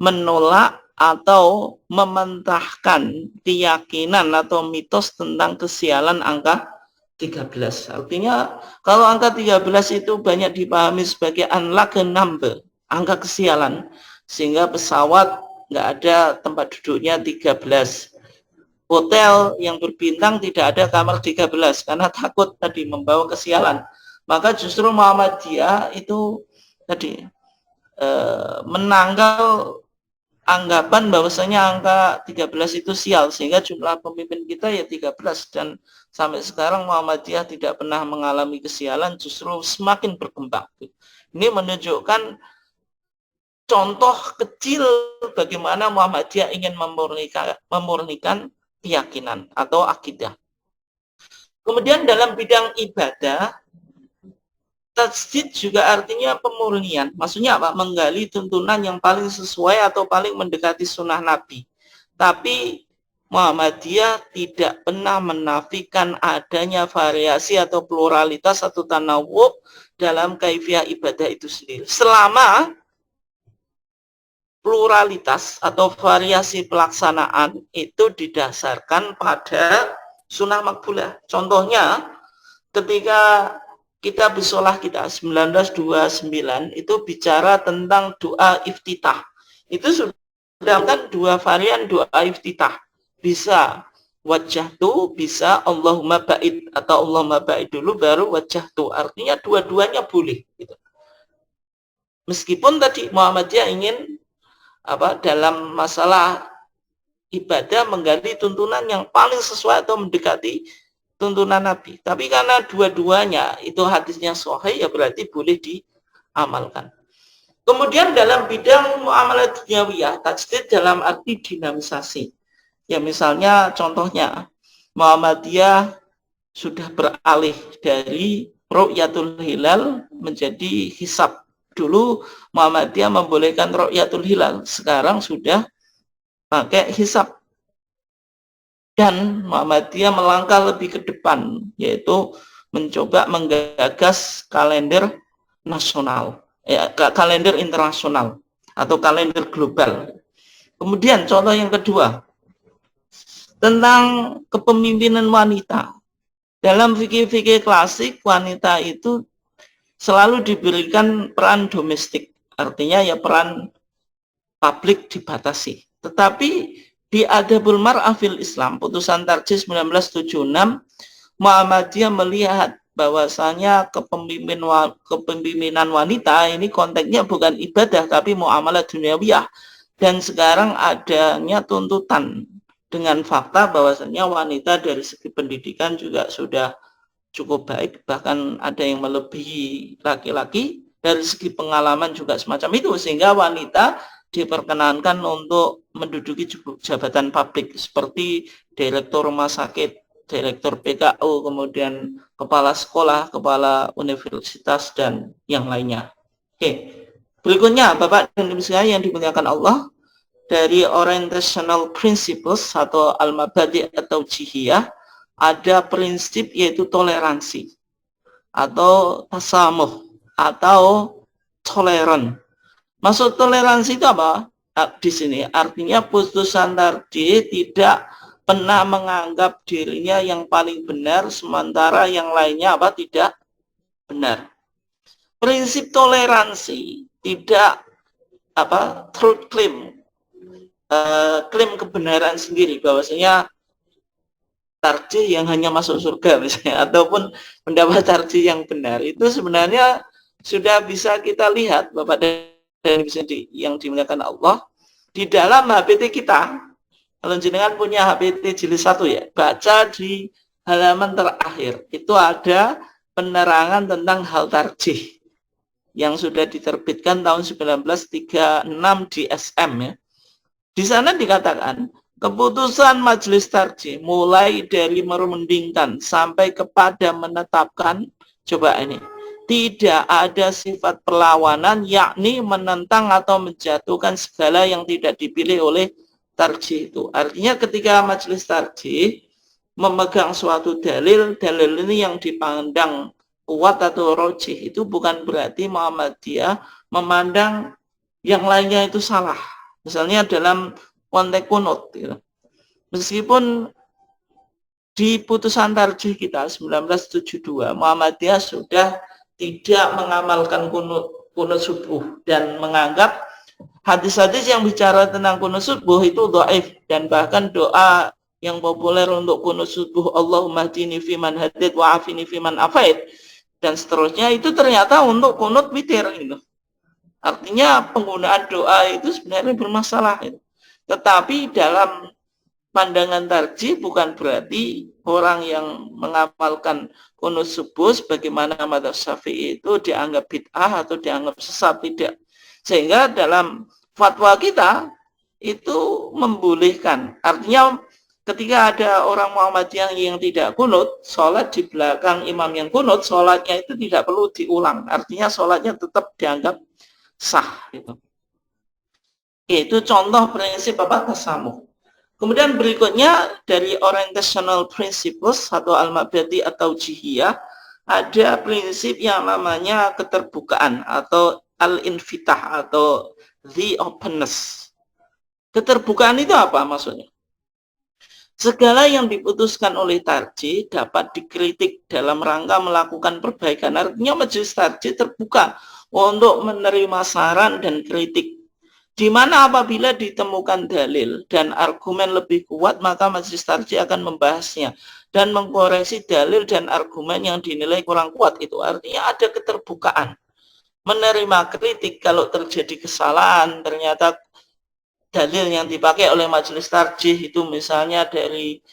menolak atau mementahkan keyakinan atau mitos tentang kesialan angka 13. Artinya kalau angka 13 itu banyak dipahami sebagai unlucky number, angka kesialan, sehingga pesawat nggak ada tempat duduknya 13. Hotel yang berbintang tidak ada kamar 13 karena takut tadi membawa kesialan. Maka justru Muhammadiyah itu tadi menanggal anggapan bahwasanya angka 13 itu sial, sehingga jumlah pemimpin kita ya 13, dan sampai sekarang Muhammadiyah tidak pernah mengalami kesialan, justru semakin berkembang. Ini menunjukkan contoh kecil bagaimana Muhammadiyah ingin memurnikan keyakinan atau akidah. Kemudian dalam bidang ibadah, tajdid juga artinya pemurnian. Maksudnya menggali tuntunan yang paling sesuai atau paling mendekati sunnah Nabi. Tapi Muhammadiyah tidak pernah menafikan adanya variasi atau pluralitas atau tanawu dalam kaifiah ibadah itu sendiri. Selama pluralitas atau variasi pelaksanaan itu didasarkan pada sunnah makbulah. Contohnya ketika kita bisolah kita 1929 itu bicara tentang doa iftitah. Itu sudah kan dua varian doa iftitah. Bisa wajjahtu, bisa Allahumma ba'id, atau Allahumma ba'id dulu baru wajjahtu. Artinya dua-duanya boleh gitu. Meskipun tadi Muhammadiyah ingin dalam masalah ibadah menggali tuntunan yang paling sesuai atau mendekati tuntunan Nabi. Tapi karena dua-duanya itu hadisnya sahih, ya berarti boleh diamalkan. Kemudian dalam bidang muamalah dunyawiyah, tajdid dalam arti dinamisasi. Ya misalnya contohnya Muhammadiyah sudah beralih dari ru'yatul hilal menjadi hisab. Dulu Muhammadiyah membolehkan ru'yatul hilal, sekarang sudah pakai hisab. Dan Muhammadiyah melangkah lebih ke depan, yaitu mencoba menggagas kalender nasional, kalender internasional atau kalender global. Kemudian contoh yang kedua tentang kepemimpinan wanita. Dalam fikih-fikih klasik, wanita itu selalu diberikan peran domestik, artinya ya peran publik dibatasi. Tetapi di Adabul Mar'ah fil Islam, putusan Tarjih 1976, Muhammadiyah melihat bahwasanya kepemimpinan wanita ini konteksnya bukan ibadah tapi muamalah duniawiyah, dan sekarang adanya tuntutan dengan fakta bahwasanya wanita dari segi pendidikan juga sudah cukup baik, bahkan ada yang melebihi laki-laki, dari segi pengalaman juga semacam itu, sehingga wanita diperkenankan untuk menduduki jabatan publik seperti direktur rumah sakit, direktur PKU, kemudian kepala sekolah, kepala universitas, dan yang lainnya. Oke, berikutnya Bapak dan Ibu sekalian yang dimuliakan Allah, dari orientational principles atau al-mabadi' atau jihiyah, ada prinsip yaitu toleransi atau tasamuh atau toleran. Maksud toleransi itu apa? Di sini artinya putusan tadi tidak pernah menganggap dirinya yang paling benar sementara yang lainnya apa tidak benar. Prinsip toleransi tidak apa truth claim, klaim kebenaran sendiri bahwasanya tarjih yang hanya masuk surga misalnya, ataupun pendapat tarjih yang benar, itu sebenarnya sudah bisa kita lihat Bapak dan Ibu yang dimuliakan Allah di dalam HPT kita. Kalau jenengan punya HPT jilid 1 ya, baca di halaman terakhir itu ada penerangan tentang hal tarjih yang sudah diterbitkan tahun 1936 di SM ya. Di sana dikatakan keputusan majelis tarjih mulai dari merundingkan sampai kepada menetapkan, coba ini, tidak ada sifat perlawanan, yakni menentang atau menjatuhkan segala yang tidak dipilih oleh tarjih itu. Artinya ketika majelis tarjih memegang suatu dalil, dalil ini yang dipandang kuat atau rojih, itu bukan berarti Muhammadiyah memandang yang lainnya itu salah. Misalnya dalam konteks kunut, gitu. Meskipun di putusan tarjih kita 1972 Muhammadiyah sudah tidak mengamalkan kunut subuh dan menganggap hadis-hadis yang bicara tentang kunut subuh itu dhaif, dan bahkan doa yang populer untuk kunut subuh, Allahumma hdini fiman hadid wa afini fiman afait, dan seterusnya, itu ternyata untuk kunut witir gitu. Artinya penggunaan doa itu sebenarnya bermasalah gitu. Tetapi dalam pandangan tarjih bukan berarti orang yang mengamalkan kunut subuh sebagaimana madzhab Syafi'i itu dianggap bid'ah atau dianggap sesat, tidak. Sehingga dalam fatwa kita itu membolehkan. Artinya ketika ada orang Muhammadiyah yang tidak kunut, sholat di belakang imam yang kunut, sholatnya itu tidak perlu diulang. Artinya sholatnya tetap dianggap sah. Gitu. Itu contoh prinsip apa? Tasamuh. Kemudian berikutnya dari orientational principles atau al-mabadi atau jihiyah, ada prinsip yang namanya keterbukaan atau al-infitah atau the openness. Keterbukaan itu apa maksudnya? Segala yang diputuskan oleh tarjih dapat dikritik dalam rangka melakukan perbaikan. Artinya majelis tarjih terbuka untuk menerima saran dan kritik. Di mana apabila ditemukan dalil dan argumen lebih kuat, maka majelis tarjih akan membahasnya dan mengkoreksi dalil dan argumen yang dinilai kurang kuat. Itu artinya ada keterbukaan. Menerima kritik kalau terjadi kesalahan, ternyata dalil yang dipakai oleh majelis tarjih itu misalnya dari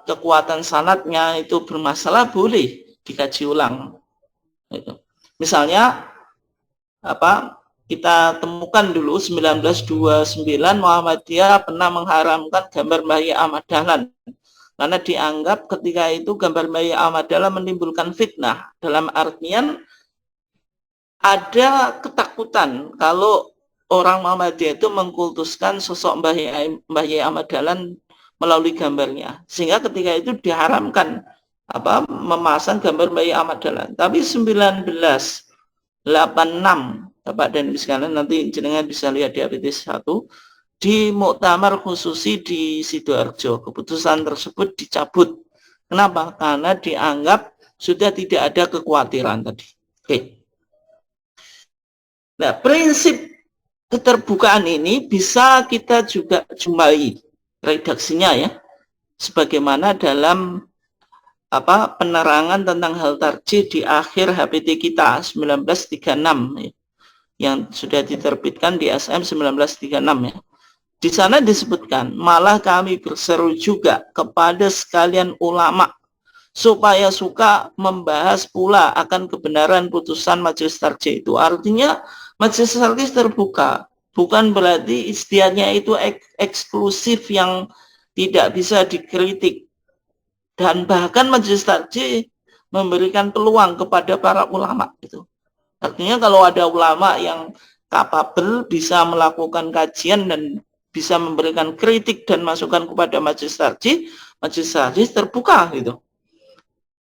kekuatan sanadnya itu bermasalah, boleh dikaji ulang. Itu. Misalnya kita temukan dulu 1929 Muhammadiyah pernah mengharamkan gambar Bayi Ahmad Dahlan karena dianggap ketika itu gambar Bayi Ahmad Dahlan menimbulkan fitnah, dalam artian ada ketakutan kalau orang Muhammadiyah itu mengkultuskan sosok Mbah Yai Ahmad Dahlan melalui gambarnya, sehingga ketika itu diharamkan memasang gambar Mbah Yai Ahmad Dahlan. Tapi 1986 Bapak dan Ibu sekalian, nanti jenengan bisa lihat di HPT 1 di muktamar khususi di Sidoarjo, keputusan tersebut dicabut. Kenapa? Karena dianggap sudah tidak ada kekhawatiran tadi. Oke. Nah, prinsip keterbukaan ini bisa kita juga jumpai redaksinya ya, sebagaimana dalam penerangan tentang hal tarjih di akhir HPT kita 1936 ya, yang sudah diterbitkan di SM 1936 ya. Di sana disebutkan, malah kami berseru juga kepada sekalian ulama supaya suka membahas pula akan kebenaran putusan majelis tarjih itu. Artinya majelis tarjih terbuka, bukan berarti ijtihadnya itu eksklusif yang tidak bisa dikritik. Dan bahkan majelis tarjih memberikan peluang kepada para ulama itu. Artinya kalau ada ulama yang kapabel bisa melakukan kajian dan bisa memberikan kritik dan masukan kepada majelis tarjih terbuka gitu.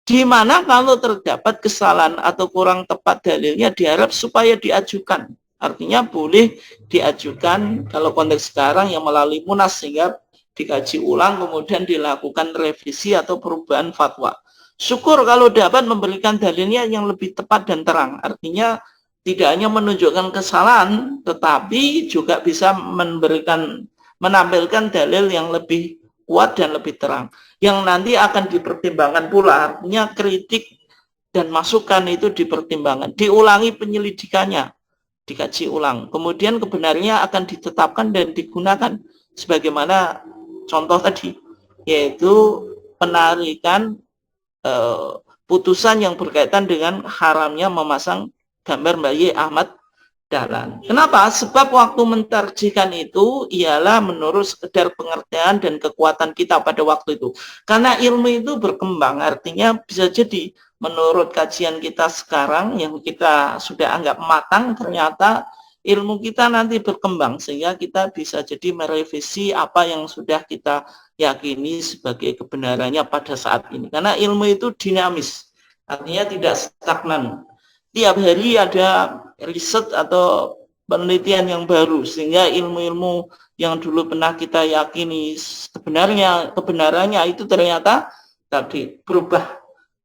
Di mana kalau terdapat kesalahan atau kurang tepat dalilnya diharap supaya diajukan. Artinya boleh diajukan kalau konteks sekarang yang melalui munas sehingga dikaji ulang kemudian dilakukan revisi atau perubahan fatwa. Syukur kalau dapat memberikan dalilnya yang lebih tepat dan terang. Artinya tidak hanya menunjukkan kesalahan tetapi juga bisa menampilkan dalil yang lebih kuat dan lebih terang yang nanti akan dipertimbangkan pula. Artinya kritik dan masukan itu dipertimbangkan, diulangi penyelidikannya, dikaji ulang, kemudian kebenarannya akan ditetapkan dan digunakan sebagaimana contoh tadi, yaitu penarikan putusan yang berkaitan dengan haramnya memasang gambar Bayi Ahmad Dahlan. Kenapa? Sebab waktu mentarjihkan itu ialah menurut sekedar pengertian dan kekuatan kita pada waktu itu. Karena ilmu itu berkembang, artinya bisa jadi menurut kajian kita sekarang yang kita sudah anggap matang, ternyata ilmu kita nanti berkembang sehingga kita bisa jadi merevisi apa yang sudah kita yakini sebagai kebenarannya pada saat ini. Karena ilmu itu dinamis, artinya tidak stagnan. Tiap hari ada riset atau penelitian yang baru sehingga ilmu-ilmu yang dulu pernah kita yakini kebenarannya itu ternyata tadi berubah.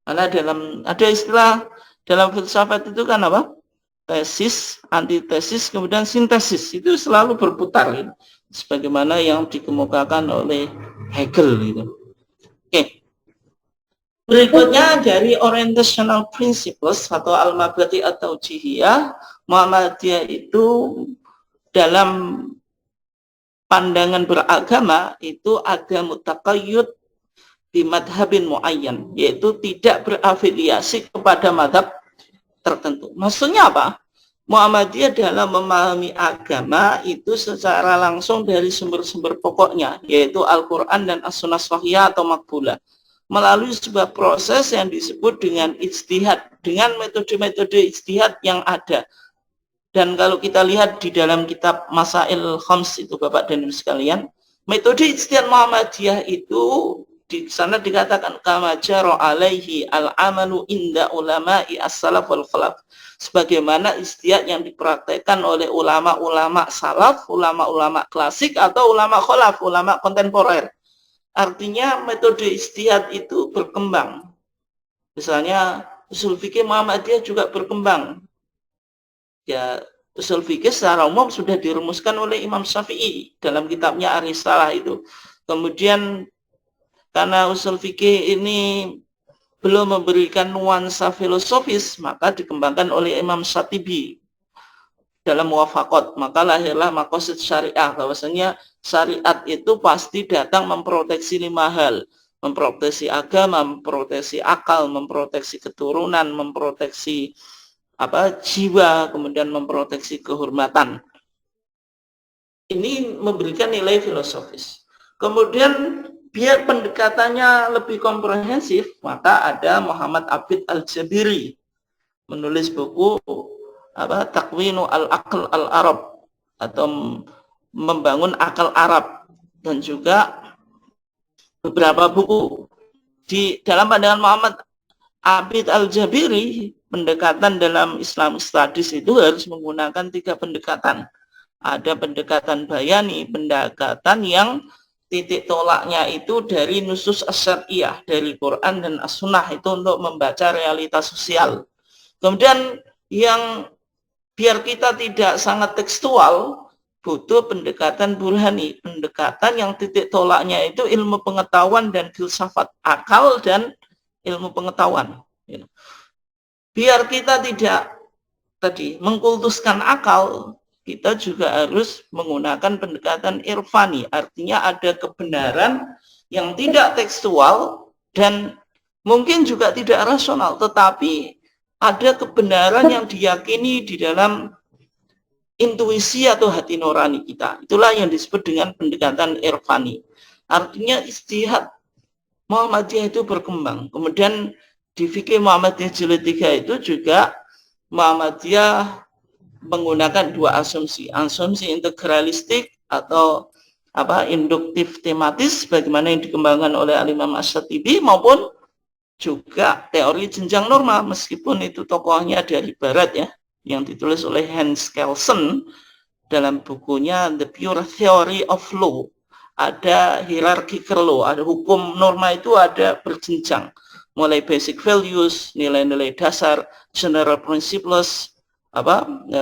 Karena ada istilah dalam filsafat itu kan apa? Tesis, antitesis, kemudian sintesis itu selalu berputar gitu. Sebagaimana yang dikemukakan oleh Hegel gitu. Oke. Berikutnya dari orientational principles atau al-mabadi atau jihiyah, Muhammadiyah itu dalam pandangan beragama itu ada mutaqayyid di madhabin muayyan, yaitu tidak berafiliasi kepada madhab tertentu. Maksudnya apa? Muhammadiyah dalam memahami agama itu secara langsung dari sumber-sumber pokoknya, yaitu Al-Quran dan As-Sunnah Shahihah atau Maqbulah, melalui sebuah proses yang disebut dengan ijtihad, dengan metode-metode ijtihad yang ada. Dan kalau kita lihat di dalam kitab Masail Khams itu Bapak dan Ibu sekalian, metode ijtihad Muhammadiyah itu di sana dikatakan kama jara alaihi al-amalu inda ulama'i as-salaf wal khalaf, sebagaimana ijtihad yang dipraktekkan oleh ulama-ulama salaf, ulama-ulama klasik atau ulama khalaf, ulama kontemporer. Artinya metode ijtihad itu berkembang. Misalnya usul fikih Muhammadiyah juga berkembang. Ya, usul fikih secara umum sudah dirumuskan oleh Imam Syafi'i dalam kitabnya Ar-Risalah itu. Kemudian karena usul fikih ini belum memberikan nuansa filosofis, maka dikembangkan oleh Imam Syatibi dalam muwafaqat. Maka lahirlah maqasid syariah, bahwasanya syariat itu pasti datang memproteksi 5 hal. Memproteksi agama, memproteksi akal, memproteksi keturunan, memproteksi jiwa, kemudian memproteksi kehormatan. Ini memberikan nilai filosofis. Kemudian biar pendekatannya lebih komprehensif, maka ada Muhammad Abid Al-Jabiri menulis buku Takwinu Al-Aql Al-Arab atau membangun akal Arab, dan juga beberapa buku. Di dalam pandangan Muhammad Abid Al-Jabiri, pendekatan dalam Islam Studies itu harus menggunakan 3 pendekatan. Ada pendekatan bayani, pendekatan yang titik tolaknya itu dari nusus as-syar'iyah, dari Quran dan as-sunnah, itu untuk membaca realitas sosial. Kemudian yang biar kita tidak sangat tekstual, butuh pendekatan burhani, pendekatan yang titik tolaknya itu ilmu pengetahuan dan filsafat, akal dan ilmu pengetahuan. Biar kita tidak mengkultuskan akal, kita juga harus menggunakan pendekatan irfani. Artinya ada kebenaran yang tidak tekstual dan mungkin juga tidak rasional, tetapi ada kebenaran yang diyakini di dalam intuisi atau hati nurani kita. Itulah yang disebut dengan pendekatan irfani. Artinya istihad Muhammadiyah itu berkembang. Kemudian di fikih Muhammadiyah jilid 3 itu juga Muhammadiyah menggunakan dua asumsi integralistik atau induktif tematis, bagaimana yang dikembangkan oleh Al-Imam Asy-Syatibi, maupun juga teori jenjang norma, meskipun itu tokohnya dari barat ya, yang ditulis oleh Hans Kelsen dalam bukunya The Pure Theory of Law. Ada hierarchical law, ada hukum norma itu ada berjenjang, mulai basic values, nilai-nilai dasar, general principles,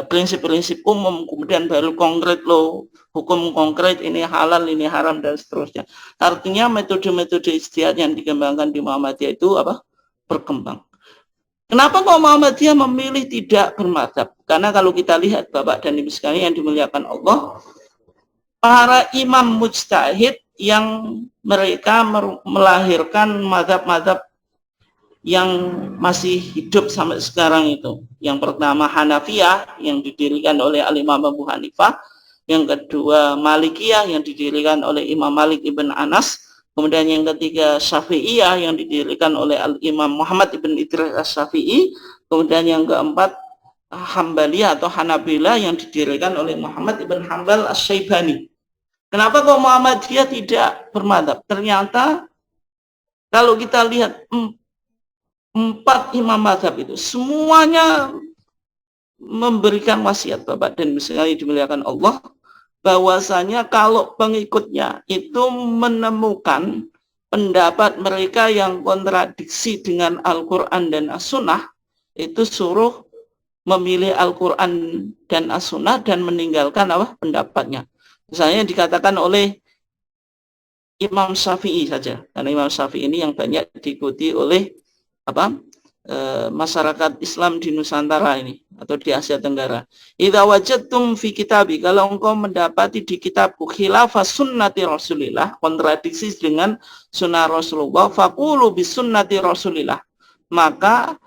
prinsip-prinsip umum, kemudian baru konkret law, hukum konkret, ini halal, ini haram, dan seterusnya. Artinya metode-metode ijtihad yang dikembangkan di Muhammadiyah itu berkembang. Kenapa kok Muhammadiyah memilih tidak bermadzhab? Karena kalau kita lihat Bapak dan Ibu sekalian yang dimuliakan Allah, para imam mujtahid yang mereka melahirkan mazhab-mazhab yang masih hidup sampai sekarang itu. Yang pertama Hanafiyah yang didirikan oleh Al-Imam Abu Hanifah, yang kedua Malikiyah yang didirikan oleh Imam Malik ibn Anas, kemudian yang ketiga Syafi'iyah yang didirikan oleh Al-Imam Muhammad ibn Idris Asy-Syafi'i, kemudian yang keempat Hambaliyah atau Hanabilah yang didirikan oleh Muhammad ibn Hanbal Asy-Syaibani. Kenapa kok Muhammadiyah tidak bermadzhab? Ternyata kalau kita lihat 4 imam mazhab itu semuanya memberikan wasiat Bapak dan Ibu sekalian dimuliakan Allah, bahwasanya kalau pengikutnya itu menemukan pendapat mereka yang kontradiksi dengan Al-Quran dan As-Sunnah, itu suruh memilih Al-Quran dan As-Sunnah dan meninggalkan pendapatnya. Misalnya dikatakan oleh Imam Syafi'i saja, karena Imam Syafi'i ini yang banyak diikuti oleh masyarakat Islam di Nusantara ini atau di Asia Tenggara. Idza wajadtum fi kitabi, kalau engkau mendapati di kitabku khilafah sunnati Rasulillah, kontradiksi dengan sunnah Rasulullah, faqulu bis sunnati Rasulillah, maka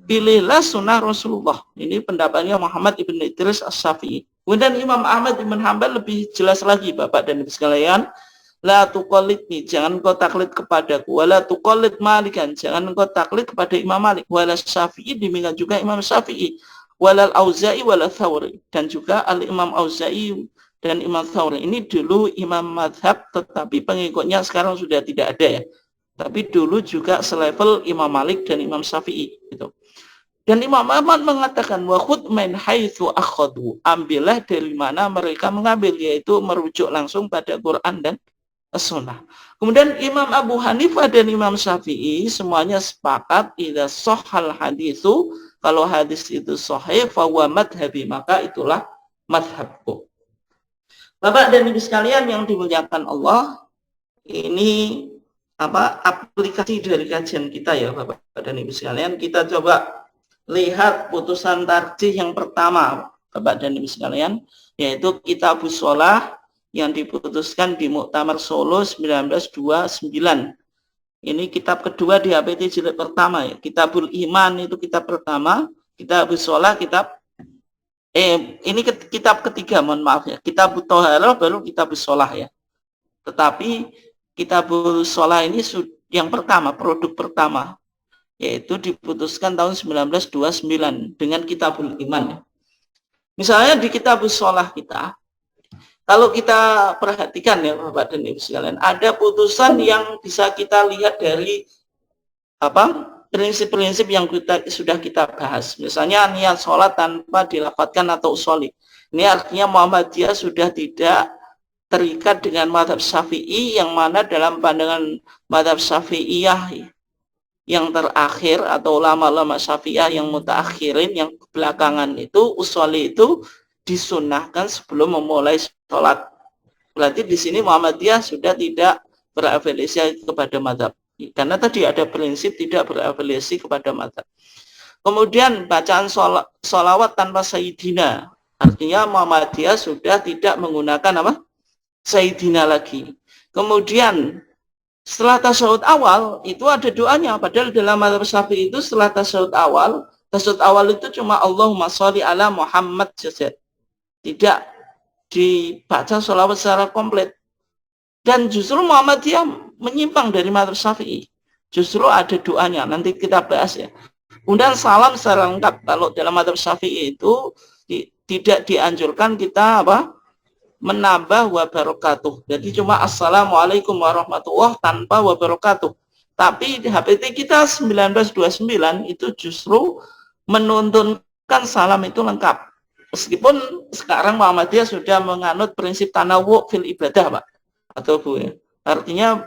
pilihlah sunnah Rasulullah. Ini pendapatnya Muhammad ibn Idris Asy-Syafi'i. Kemudian Imam Ahmad ibn Hanbal lebih jelas lagi Bapak dan Ibu sekalian, la tuqallidni, jangan engkau taklid kepadaku, wala tuqallid Malikan, jangan engkau taklid kepada Imam Malik, wala Syafi'i, demikian juga Imam Syafi'i, wala Auza'i wala Thawri, dan juga Al-Imam Auza'i dan Imam Thawri. Ini dulu imam madhab, tetapi pengikutnya sekarang sudah tidak ada ya. Tapi dulu juga selevel Imam Malik dan Imam Syafi'i gitu. Dan Imam Ahmad mengatakan wa khudh min haitsu akhadhu, ambillah dari mana mereka mengambil, yaitu merujuk langsung pada Quran dan As-Sunnah. Kemudian Imam Abu Hanifah dan Imam Syafi'i semuanya sepakat idza shahhal haditsu, kalau hadis itu sahih fa huwa madhhabi, maka itulah madhabku. Bapak dan Ibu sekalian yang dimuliakan Allah, ini aplikasi dari kajian kita ya Bapak dan Ibu sekalian. Kita coba lihat putusan tarjih yang pertama Bapak dan Ibu sekalian, yaitu Kitabus Shalah yang diputuskan di Muktamar Solo 1929. Ini kitab kedua di HPT jilid pertama ya. Kitabul Iman itu kitab pertama, Kitabus Shalah ini kitab ketiga, mohon maaf ya. Kitabut Thaharah baru Kitabus Shalah ya. Tetapi Kitabul Shalah ini yang pertama, produk pertama, yaitu diputuskan tahun 1929 dengan Kitabul Iman. Misalnya di Kitabus Shalah kita, kalau kita perhatikan ya Bapak dan Ibu sekalian, ada putusan yang bisa kita lihat dari prinsip-prinsip yang sudah kita bahas. Misalnya niat sholat tanpa dilafadzkan atau usoli. Ini artinya Muhammadiyah sudah tidak terikat dengan mazhab Syafi'i, yang mana dalam pandangan mazhab Syafi'iyah yang terakhir atau ulama-ulama Syafi'iyah yang mutaakhirin, yang belakangan itu usoli itu disunahkan sebelum memulai sholat. Berarti di sini Muhammadiyah sudah tidak berafiliasi kepada mazhab. Karena tadi ada prinsip tidak berafiliasi kepada mazhab. Kemudian bacaan sholawat tanpa sayyidina. Artinya Muhammadiyah sudah tidak menggunakan apa? Sayyidina lagi. Kemudian setelah tasyahud awal itu ada doanya. Padahal dalam mazhab Syafi'i itu setelah tasyahud awal itu cuma Allahumma sholli ala Muhammad saja. Tidak dibaca sholawat secara komplit. Dan justru Muhammadiyah menyimpang dari mazhab Syafi'i. Justru ada doanya. Nanti kita bahas ya. Kemudian salam secara lengkap. Kalau dalam mazhab Syafi'i itu tidak dianjurkan kita apa? Menambah wa barakatuh. Jadi cuma assalamualaikum warahmatullahi tanpa wa barakatuh. Tapi di HPT kita 1929 itu justru menuntunkan salam itu lengkap. Meskipun sekarang Muhammadiyah sudah menganut prinsip tanawu fil ibadah, Pak. Atau Bu ya. Artinya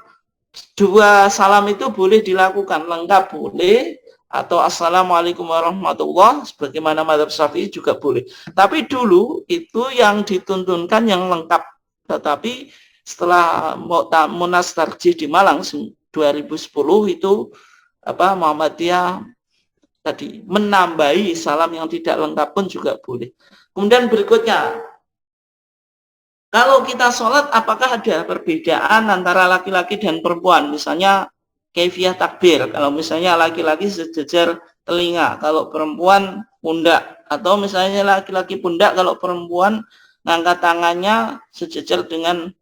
dua salam itu boleh dilakukan, lengkap boleh, atau assalamualaikum warahmatullahi sebagaimana mazhab Syafi'i juga boleh. Tapi dulu itu yang dituntunkan yang lengkap. Tetapi setelah Munas Tarjih di Malang 2010 itu Muhammadiyah tadi menambahi salam yang tidak lengkap pun juga boleh. Kemudian berikutnya, kalau kita sholat, apakah ada perbedaan antara laki-laki dan perempuan? Misalnya, kaifiyah takbir. Kalau misalnya laki-laki sejajar telinga, kalau perempuan pundak. Atau misalnya laki-laki pundak, kalau perempuan ngangkat tangannya sejajar dengan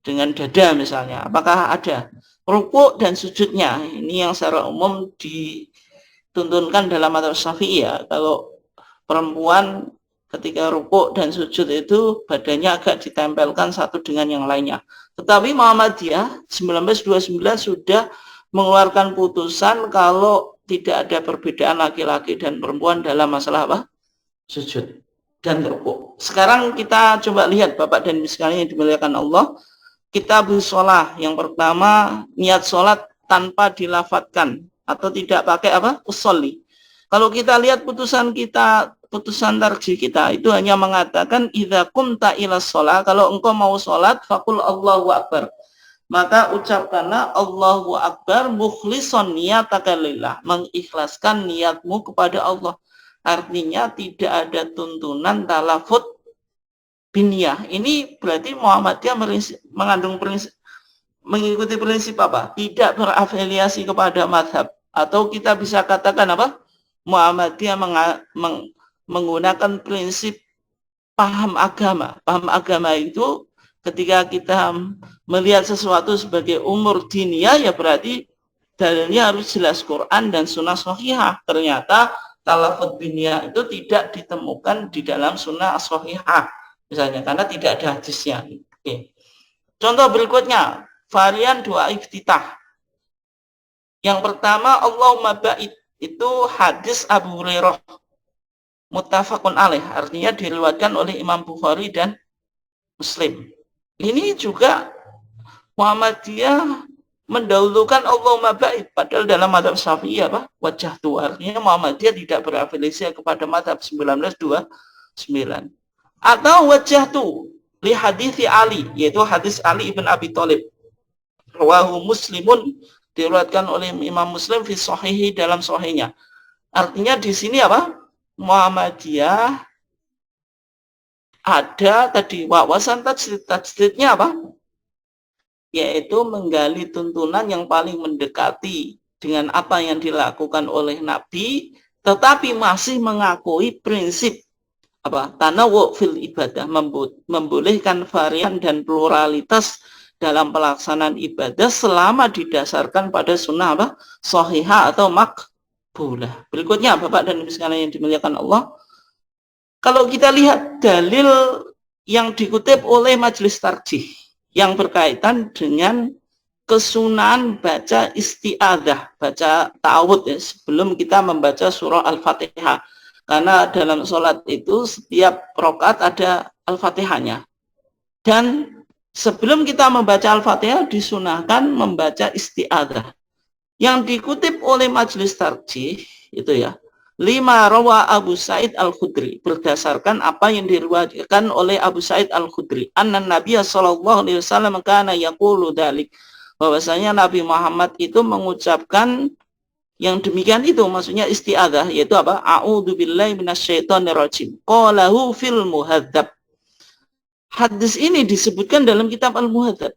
dengan dada misalnya. Apakah ada? Rukuk dan sujudnya. Ini yang secara umum dituntunkan dalam mazhab Syafi'i ya. Kalau perempuan ketika rukuk dan sujud itu badannya agak ditempelkan satu dengan yang lainnya. Tetapi Muhammadiyah 1929 sudah mengeluarkan putusan kalau tidak ada perbedaan laki-laki dan perempuan dalam masalah apa? Sujud dan rukuk. Sekarang kita coba lihat Bapak dan Ibu sekalian yang dimuliakan Allah. Kitab sholat yang pertama, niat sholat tanpa dilafatkan atau tidak pakai apa? Usolli. Kalau kita lihat putusan tarjih kita itu hanya mengatakan idza qumta ila shalah, kalau engkau mau sholat faqul Allahu akbar, maka ucapkanlah Allahu akbar mukhlishon niyataka lillah, mengikhlaskan niatmu kepada Allah. Artinya tidak ada tuntunan talafut biniyah. Ini berarti Muhammadiyah mengandung prinsip, mengikuti prinsip apa? Tidak berafiliasi kepada mazhab, atau kita bisa katakan apa? Muhammadiyah menggunakan prinsip paham agama. Paham agama itu ketika kita melihat sesuatu sebagai umur diniyah, ya berarti dalilnya harus jelas Quran dan sunnah sahihah. Ternyata talafut biniyah itu tidak ditemukan di dalam sunnah sahihah misalnya, karena tidak ada hadisnya. Oke. Contoh berikutnya, varian doa iftitah. Yang pertama, Allahumma ba'id, itu hadis Abu Hurairah muttafaqun alaih, artinya diriwayatkan oleh Imam Bukhari dan Muslim. Ini juga Muhammadiyah mendahulukan Allahumma ba'id, padahal dalam mazhab Syafi'i apa? Wajah tu, artinya Muhammadiyah tidak berafiliasi kepada mazhab 1929. Atau wajah tu li hadis Ali, yaitu hadis Ali ibn Abi Thalib. Rawahu Muslimun, diriwayatkan oleh Imam Muslim fi sahihi, dalam sahihnya. Artinya di sini apa? Muhammadiyah ada tadi wawasan tajdidnya apa? Yaitu menggali tuntunan yang paling mendekati dengan apa yang dilakukan oleh Nabi, tetapi masih mengakui prinsip apa? Tanawu fil ibadah, membolehkan varian dan pluralitas dalam pelaksanaan ibadah selama didasarkan pada sunnah apa? Sahihah atau makbulah. Berikutnya Bapak dan Ibu sekalian yang dimuliakan Allah, kalau kita lihat dalil yang dikutip oleh Majelis Tarjih yang berkaitan dengan kesunahan baca isti'adzah, baca ta'awud ya, sebelum kita membaca surah Al-Fatihah. Karena dalam sholat itu setiap rakaat ada Al-Fatihahnya. Dan sebelum kita membaca Al-Fatihah disunahkan membaca isti'adzah. Yang dikutip oleh Majelis Tarjih itu ya, 5 rawa Abu Sa'id Al-Khudri, berdasarkan apa yang diriwayatkan oleh Abu Sa'id Al-Khudri, anna Nabiya sallallahu alaihi wasallam kana yaqulu dzalik, bahwasanya Nabi Muhammad itu mengucapkan yang demikian itu, maksudnya isti'adzah, yaitu apa? A'udzubillahi minasyaitonirrajim. Qalahu fil muhadzab. Hadis ini disebutkan dalam kitab Al-Muhadzab.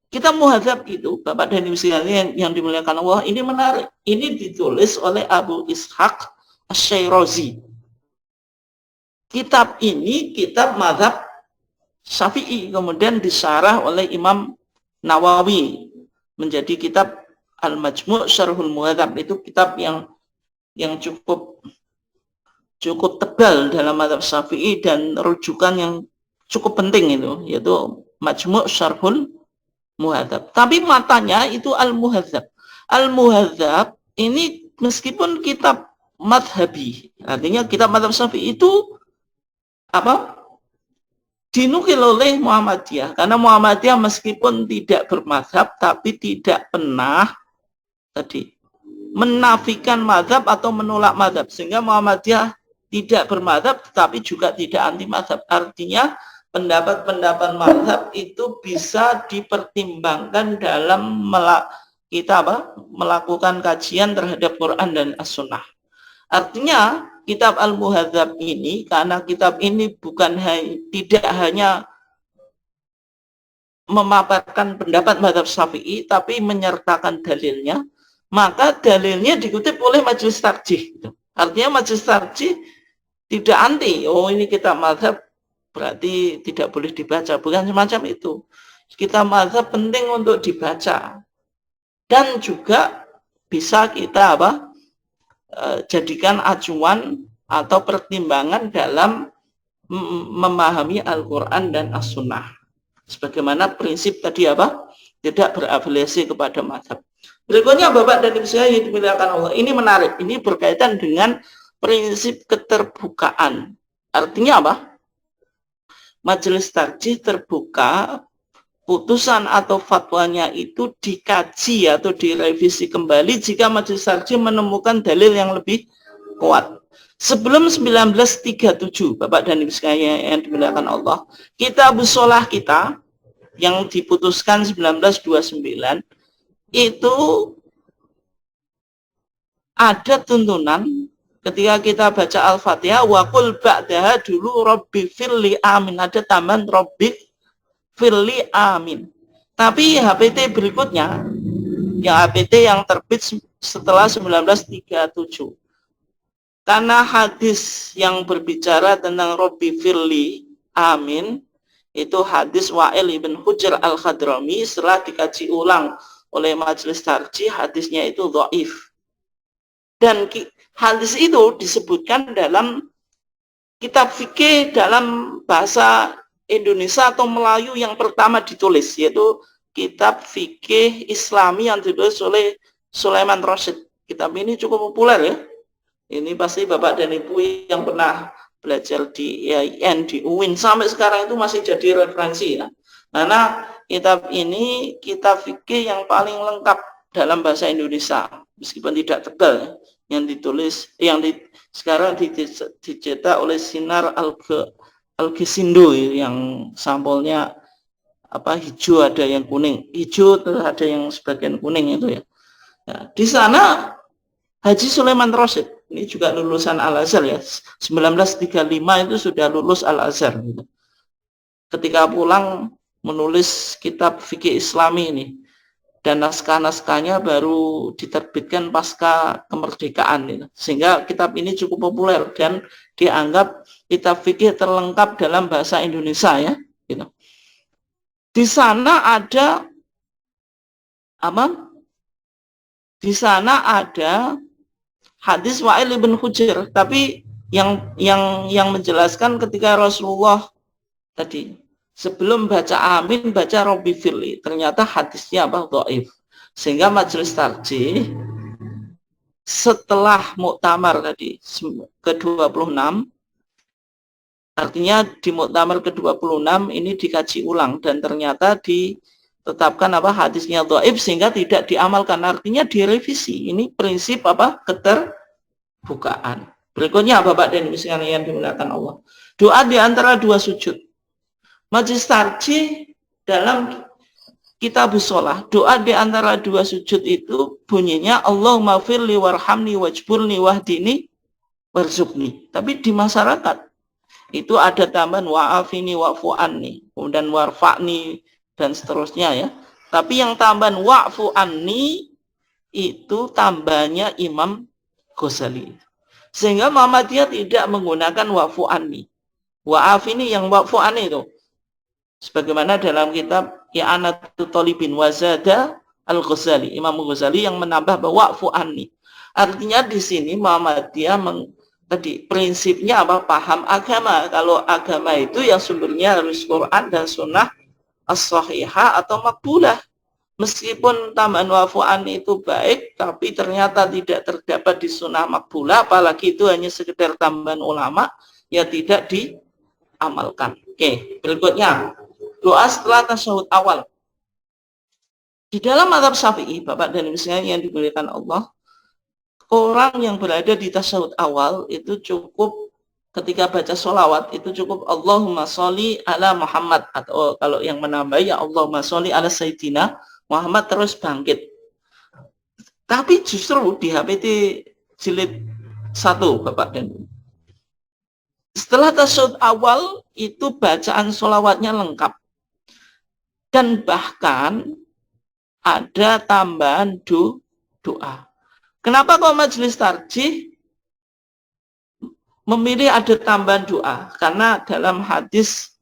Kitab Muhadzab itu, Bapak dan Ibu sekalian yang dimuliakan Allah, ini menarik. Ini ditulis oleh Abu Ishaq Asy-Syairazi. Kitab ini kitab mazhab Syafi'i, kemudian disyarah oleh Imam Nawawi menjadi kitab Al-Majmu' Syarhul Muhadzab. Itu kitab yang cukup tebal dalam mazhab Syafi'i dan rujukan yang cukup penting itu, yaitu Majmu' Syarhul Muhadzab. Tapi matanya itu Al-Muhadzab. Al-Muhadzab ini meskipun kitab madhabi, artinya kitab mazhab Syafi'i itu apa? Dinukil oleh Muhammadiyah, karena Muhammadiyah meskipun tidak bermadzhab tapi tidak pernah menafikan mazhab atau menolak mazhab, sehingga Muhammadiyah tidak bermadzhab tetapi juga tidak anti mazhab. Artinya pendapat-pendapat mazhab itu bisa dipertimbangkan dalam kita melakukan kajian terhadap Quran dan As-Sunnah. Artinya kitab Al-Muhadzab ini, karena kitab ini tidak hanya memaparkan pendapat mazhab Syafi'i tapi menyertakan dalilnya, maka dalilnya dikutip oleh majelis tarjih. Artinya majelis tarjih tidak anti, oh ini kitab mazhab berarti tidak boleh dibaca, bukan semacam itu. Kitab mazhab penting untuk dibaca dan juga bisa kita jadikan acuan atau pertimbangan dalam memahami Al-Quran dan As-Sunnah. Sebagaimana prinsip tadi tidak berafiliasi kepada mazhab. Berikutnya Bapak dan Ibu saya yang dimuliakan Allah, ini menarik, ini berkaitan dengan prinsip keterbukaan. Artinya apa? Majelis tarjih terbuka, putusan atau fatwanya itu dikaji atau direvisi kembali jika majelis tarjih menemukan dalil yang lebih kuat. Sebelum 1937, Bapak dan Ibu sekalian yang dimuliakan Allah, kitab shalah kita yang diputuskan 1929 itu ada tuntunan ketika kita baca Al-Fatihah, wa qul ba'daha dulu Rabbi firli amin, ada tambahan Rabbi firli amin. Tapi HPT berikutnya, yang HPT yang terbit setelah 1937, karena hadis yang berbicara tentang Rabbi firli amin itu hadis Wa'il ibn Hujr al-Khadrami, setelah dikaji ulang oleh majelis tarjih, hadisnya itu dhaif. Dan hadis itu disebutkan dalam kitab fikih dalam bahasa Indonesia atau Melayu yang pertama ditulis, yaitu kitab fikih Islami yang ditulis oleh Sulaiman Rasyid. Kitab ini cukup populer ya. Ini pasti Bapak dan Ibu yang pernah belajar di IAIN, di UIN, sampai sekarang itu masih jadi referensi ya. Karena kitab ini kitab fikih yang paling lengkap dalam bahasa Indonesia, meskipun tidak tebal, yang ditulis, sekarang dicetak oleh Sinar Al-Gisindo yang sampulnya hijau, ada yang kuning, hijau terus ada yang sebagian kuning itu ya. Nah, di sana Haji Sulaiman Rasyid, ini juga lulusan Al-Azhar ya, 1935 itu sudah lulus Al-Azhar gitu. Ketika pulang menulis kitab fikih Islami ini, dan naskah-naskahnya baru diterbitkan pasca kemerdekaan gitu. Sehingga kitab ini cukup populer dan dianggap kitab fikih terlengkap dalam bahasa Indonesia ya gitu. Di sana ada Di sana ada hadis Wa'il ibn Hujr, tapi yang menjelaskan ketika Rasulullah tadi sebelum baca amin baca Rabbi firli, ternyata hadisnya dhaif. Sehingga majelis tarjih setelah muktamar tadi ke-26, artinya di muktamar ke-26 ini dikaji ulang dan ternyata ditetapkan hadisnya dhaif sehingga tidak diamalkan, artinya direvisi. Ini prinsip keterbukaan. Berikutnya Bapak dan Ibu sekalian dimuliakan Allah, doa di antara dua sujud. Majelis tarjih dalam kitabus sholah, doa di antara dua sujud itu bunyinya Allahumma firli warhamni wajburni wahdini warzuqni. Tapi di masyarakat itu ada tambahan wa'afini wa'fu anni, kemudian warfa'ni dan seterusnya ya. Tapi yang tambahan wa'fu anni itu tambahnya Imam Ghazali. Sehingga Muhammadiyah tidak menggunakan wa'fu anni. Wa'afini yang wa'fu anni itu. Sebagaimana dalam kitab I'anatul Talibin Wazada Al-Ghazali, Imam Ghazali yang menambah bahwa wa'fu anni. Artinya di sini Muhammadiyah tadi prinsipnya apa? Paham agama. Kalau agama itu yang sumbernya harus Quran dan Sunnah as-sahihah atau makbulah. Meskipun tambahan wa'fu anni itu baik, tapi ternyata tidak terdapat di Sunnah makbulah, apalagi itu hanya sekedar tambahan ulama, ya tidak diamalkan. Oke, berikutnya doa setelah tasyahud awal. Di dalam mazhab Syafi'i, Bapak dan Ibu sekalian yang dimuliakan Allah, orang yang berada di tasyahud awal itu cukup ketika baca sholawat itu cukup Allahumma sholli ala Muhammad, atau kalau yang menambah ya Allahumma sholli ala Sayyidina Muhammad terus bangkit. Tapi justru di HPT jilid 1 Bapak dan Ibu, setelah tasyahud awal itu bacaan sholawatnya lengkap. Dan bahkan ada tambahan doa. Kenapa kok majelis tarjih memilih ada tambahan doa? Karena dalam hadis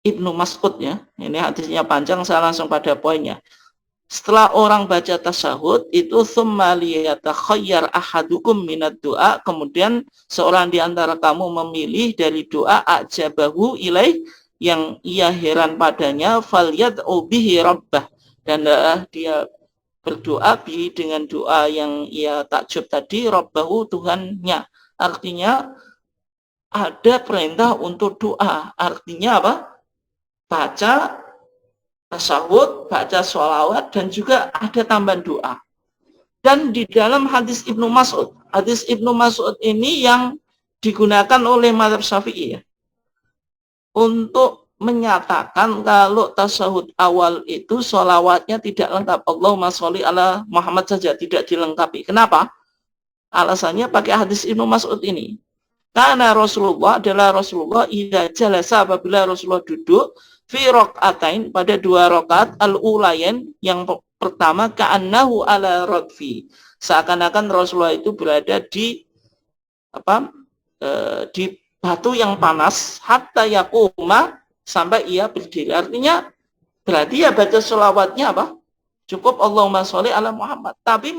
Ibnu Mas'ud ya, ini hadisnya panjang, saya langsung pada poinnya. Setelah orang baca tasyahud itu tsumma liyatakhayyar ahadukum minad doa, kemudian seorang di antara kamu memilih dari doa ajabahu ilaih, yang ia heran padanya, falyad'u bihi rabbah, dan dia berdoa dengan doa yang ia takjub tadi, rabbahu Tuhannya. Artinya ada perintah untuk doa. Artinya apa? Baca tasyahud, baca sholawat, dan juga ada tambahan doa. Dan di dalam hadis Ibnu Mas'ud ini yang digunakan oleh mazhab Syafi'i ya, untuk menyatakan kalau tasyahud awal itu sholawatnya tidak lengkap. Allahumma sholli ala Muhammad saja tidak dilengkapi. Kenapa? Alasannya pakai hadis Ibnu Mas'ud ini. Karena Rasulullah idza jalasa, apabila Rasulullah duduk fi raq'atain, pada 2 rakaat al-ulayan, yang pertama ka'annahu ala radfi, seakan-akan Rasulullah itu berada di di batu yang panas, hatta yaquma, sampai ia berdiri. Artinya berarti ya baca sholawatnya apa? Cukup Allahumma sholli ala Muhammad. Tapi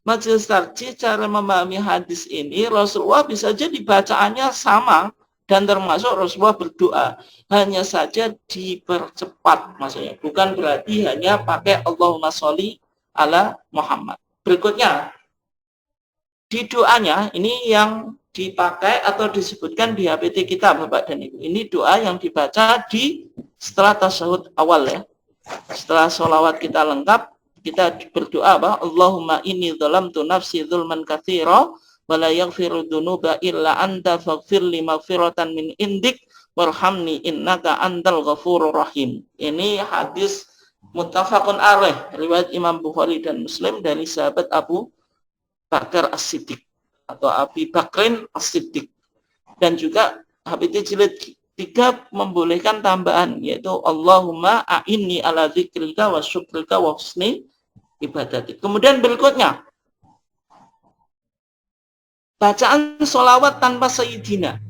majelis tarjih cara memahami hadis ini, Rasulullah bisa jadi bacaannya sama, dan termasuk Rasulullah berdoa, hanya saja dipercepat, maksudnya bukan berarti hanya pakai Allahumma sholli ala Muhammad. Berikutnya di doanya ini yang dipakai atau disebutkan di HPT kita Bapak dan Ibu, ini doa yang dibaca di setelah tasyahud awal ya. Setelah sholawat kita lengkap, kita berdoa apa? Allahumma inni dzalamtu nafsi dzulman katsira wa la yaghfiru dzunuba illa anta faghfir li maghfiratan min indik warhamni innaka antal ghafurur rahim. Ini hadis muttafaqun alaih, riwayat Imam Bukhari dan Muslim dari sahabat Abu Bakar As-Siddiq atau Abi Bakrin As-Siddiq. Dan juga HPT jilid 3 membolehkan tambahan, yaitu Allahumma a'inni ala dzikrika wa syukrika wa husni ibadati. Kemudian berikutnya bacaan sholawat tanpa sayyidina.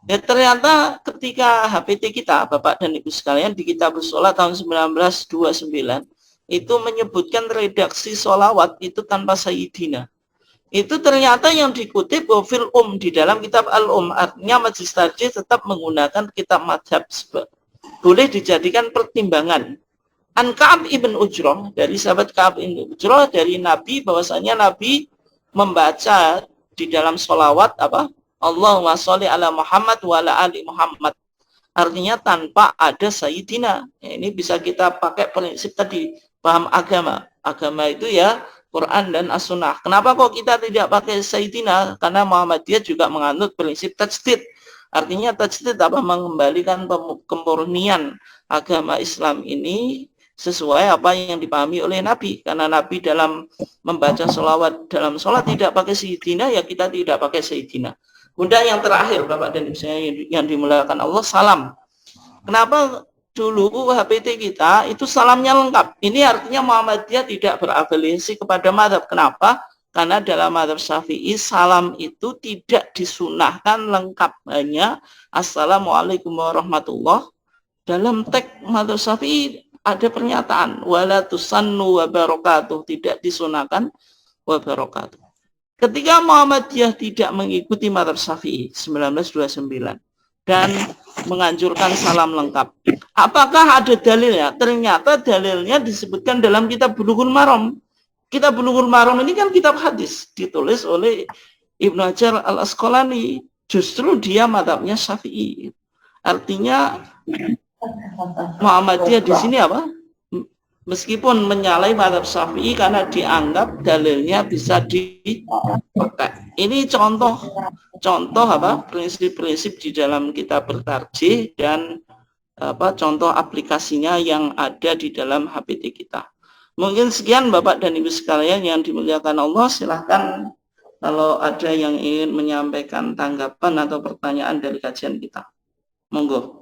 Ya, ternyata ketika HPT kita Bapak dan Ibu sekalian di Kitabus Sholat tahun 1929 itu menyebutkan redaksi sholawat itu tanpa sayyidina. Itu ternyata yang dikutip fil di dalam kitab al-um. Artinya majelis tarjih tetap menggunakan kitab madhab, boleh dijadikan pertimbangan. An Ka'ab ibn Ujrah, dari sahabat Ka'ab ibn Ujrah, dari Nabi, bahwasanya Nabi membaca di dalam sholawat apa? Allahumma sholli ala Muhammad wa ala ali Muhammad. Artinya tanpa ada sayyidina. Ya, ini bisa kita pakai prinsip tadi, paham agama. Agama itu ya Quran dan As-Sunnah. Kenapa kok kita tidak pakai sayyidina? Karena Muhammadiyah juga menganut prinsip tajdid. Artinya tajdid apa? Mengembalikan kemurnian agama Islam ini sesuai apa yang dipahami oleh Nabi. Karena Nabi dalam membaca sholawat dalam sholat tidak pakai sayyidina, ya kita tidak pakai sayyidina. Kemudian yang terakhir, Bapak dan Ibu saya yang dimuliakan Allah, salam. Kenapa dulu HPT kita itu salamnya lengkap? Ini artinya Muhammadiyah tidak berafiliasi kepada mazhab. Kenapa? Karena dalam mazhab Syafi'i salam itu tidak disunahkan lengkap, hanya Assalamualaikum warahmatullah. Dalam teks mazhab Syafi'i ada pernyataan wala tusannu wa barakatuh, tidak disunahkan wa barakatuh. Ketika Muhammadiyah tidak mengikuti mazhab Syafi'i 1929 dan menganjurkan salam lengkap, apakah ada dalilnya? Ternyata dalilnya disebutkan dalam kitab Bulughul Maram. Kitab Bulughul Maram ini kan kitab hadis, ditulis oleh Ibnu Hajar Al-Asqalani. Justru dia mazhabnya Syafi'i. Artinya Muhammadiyah di sini apa? Meskipun menyalahi mazhab Syafi'i karena dianggap dalilnya bisa dipakai. Ini contoh apa? Prinsip-prinsip di dalam kitab bertarjih dan apa contoh aplikasinya yang ada di dalam HPT kita. Mungkin sekian Bapak dan Ibu sekalian yang dimuliakan Allah. Silahkan kalau ada yang ingin menyampaikan tanggapan atau pertanyaan dari kajian kita. Monggo.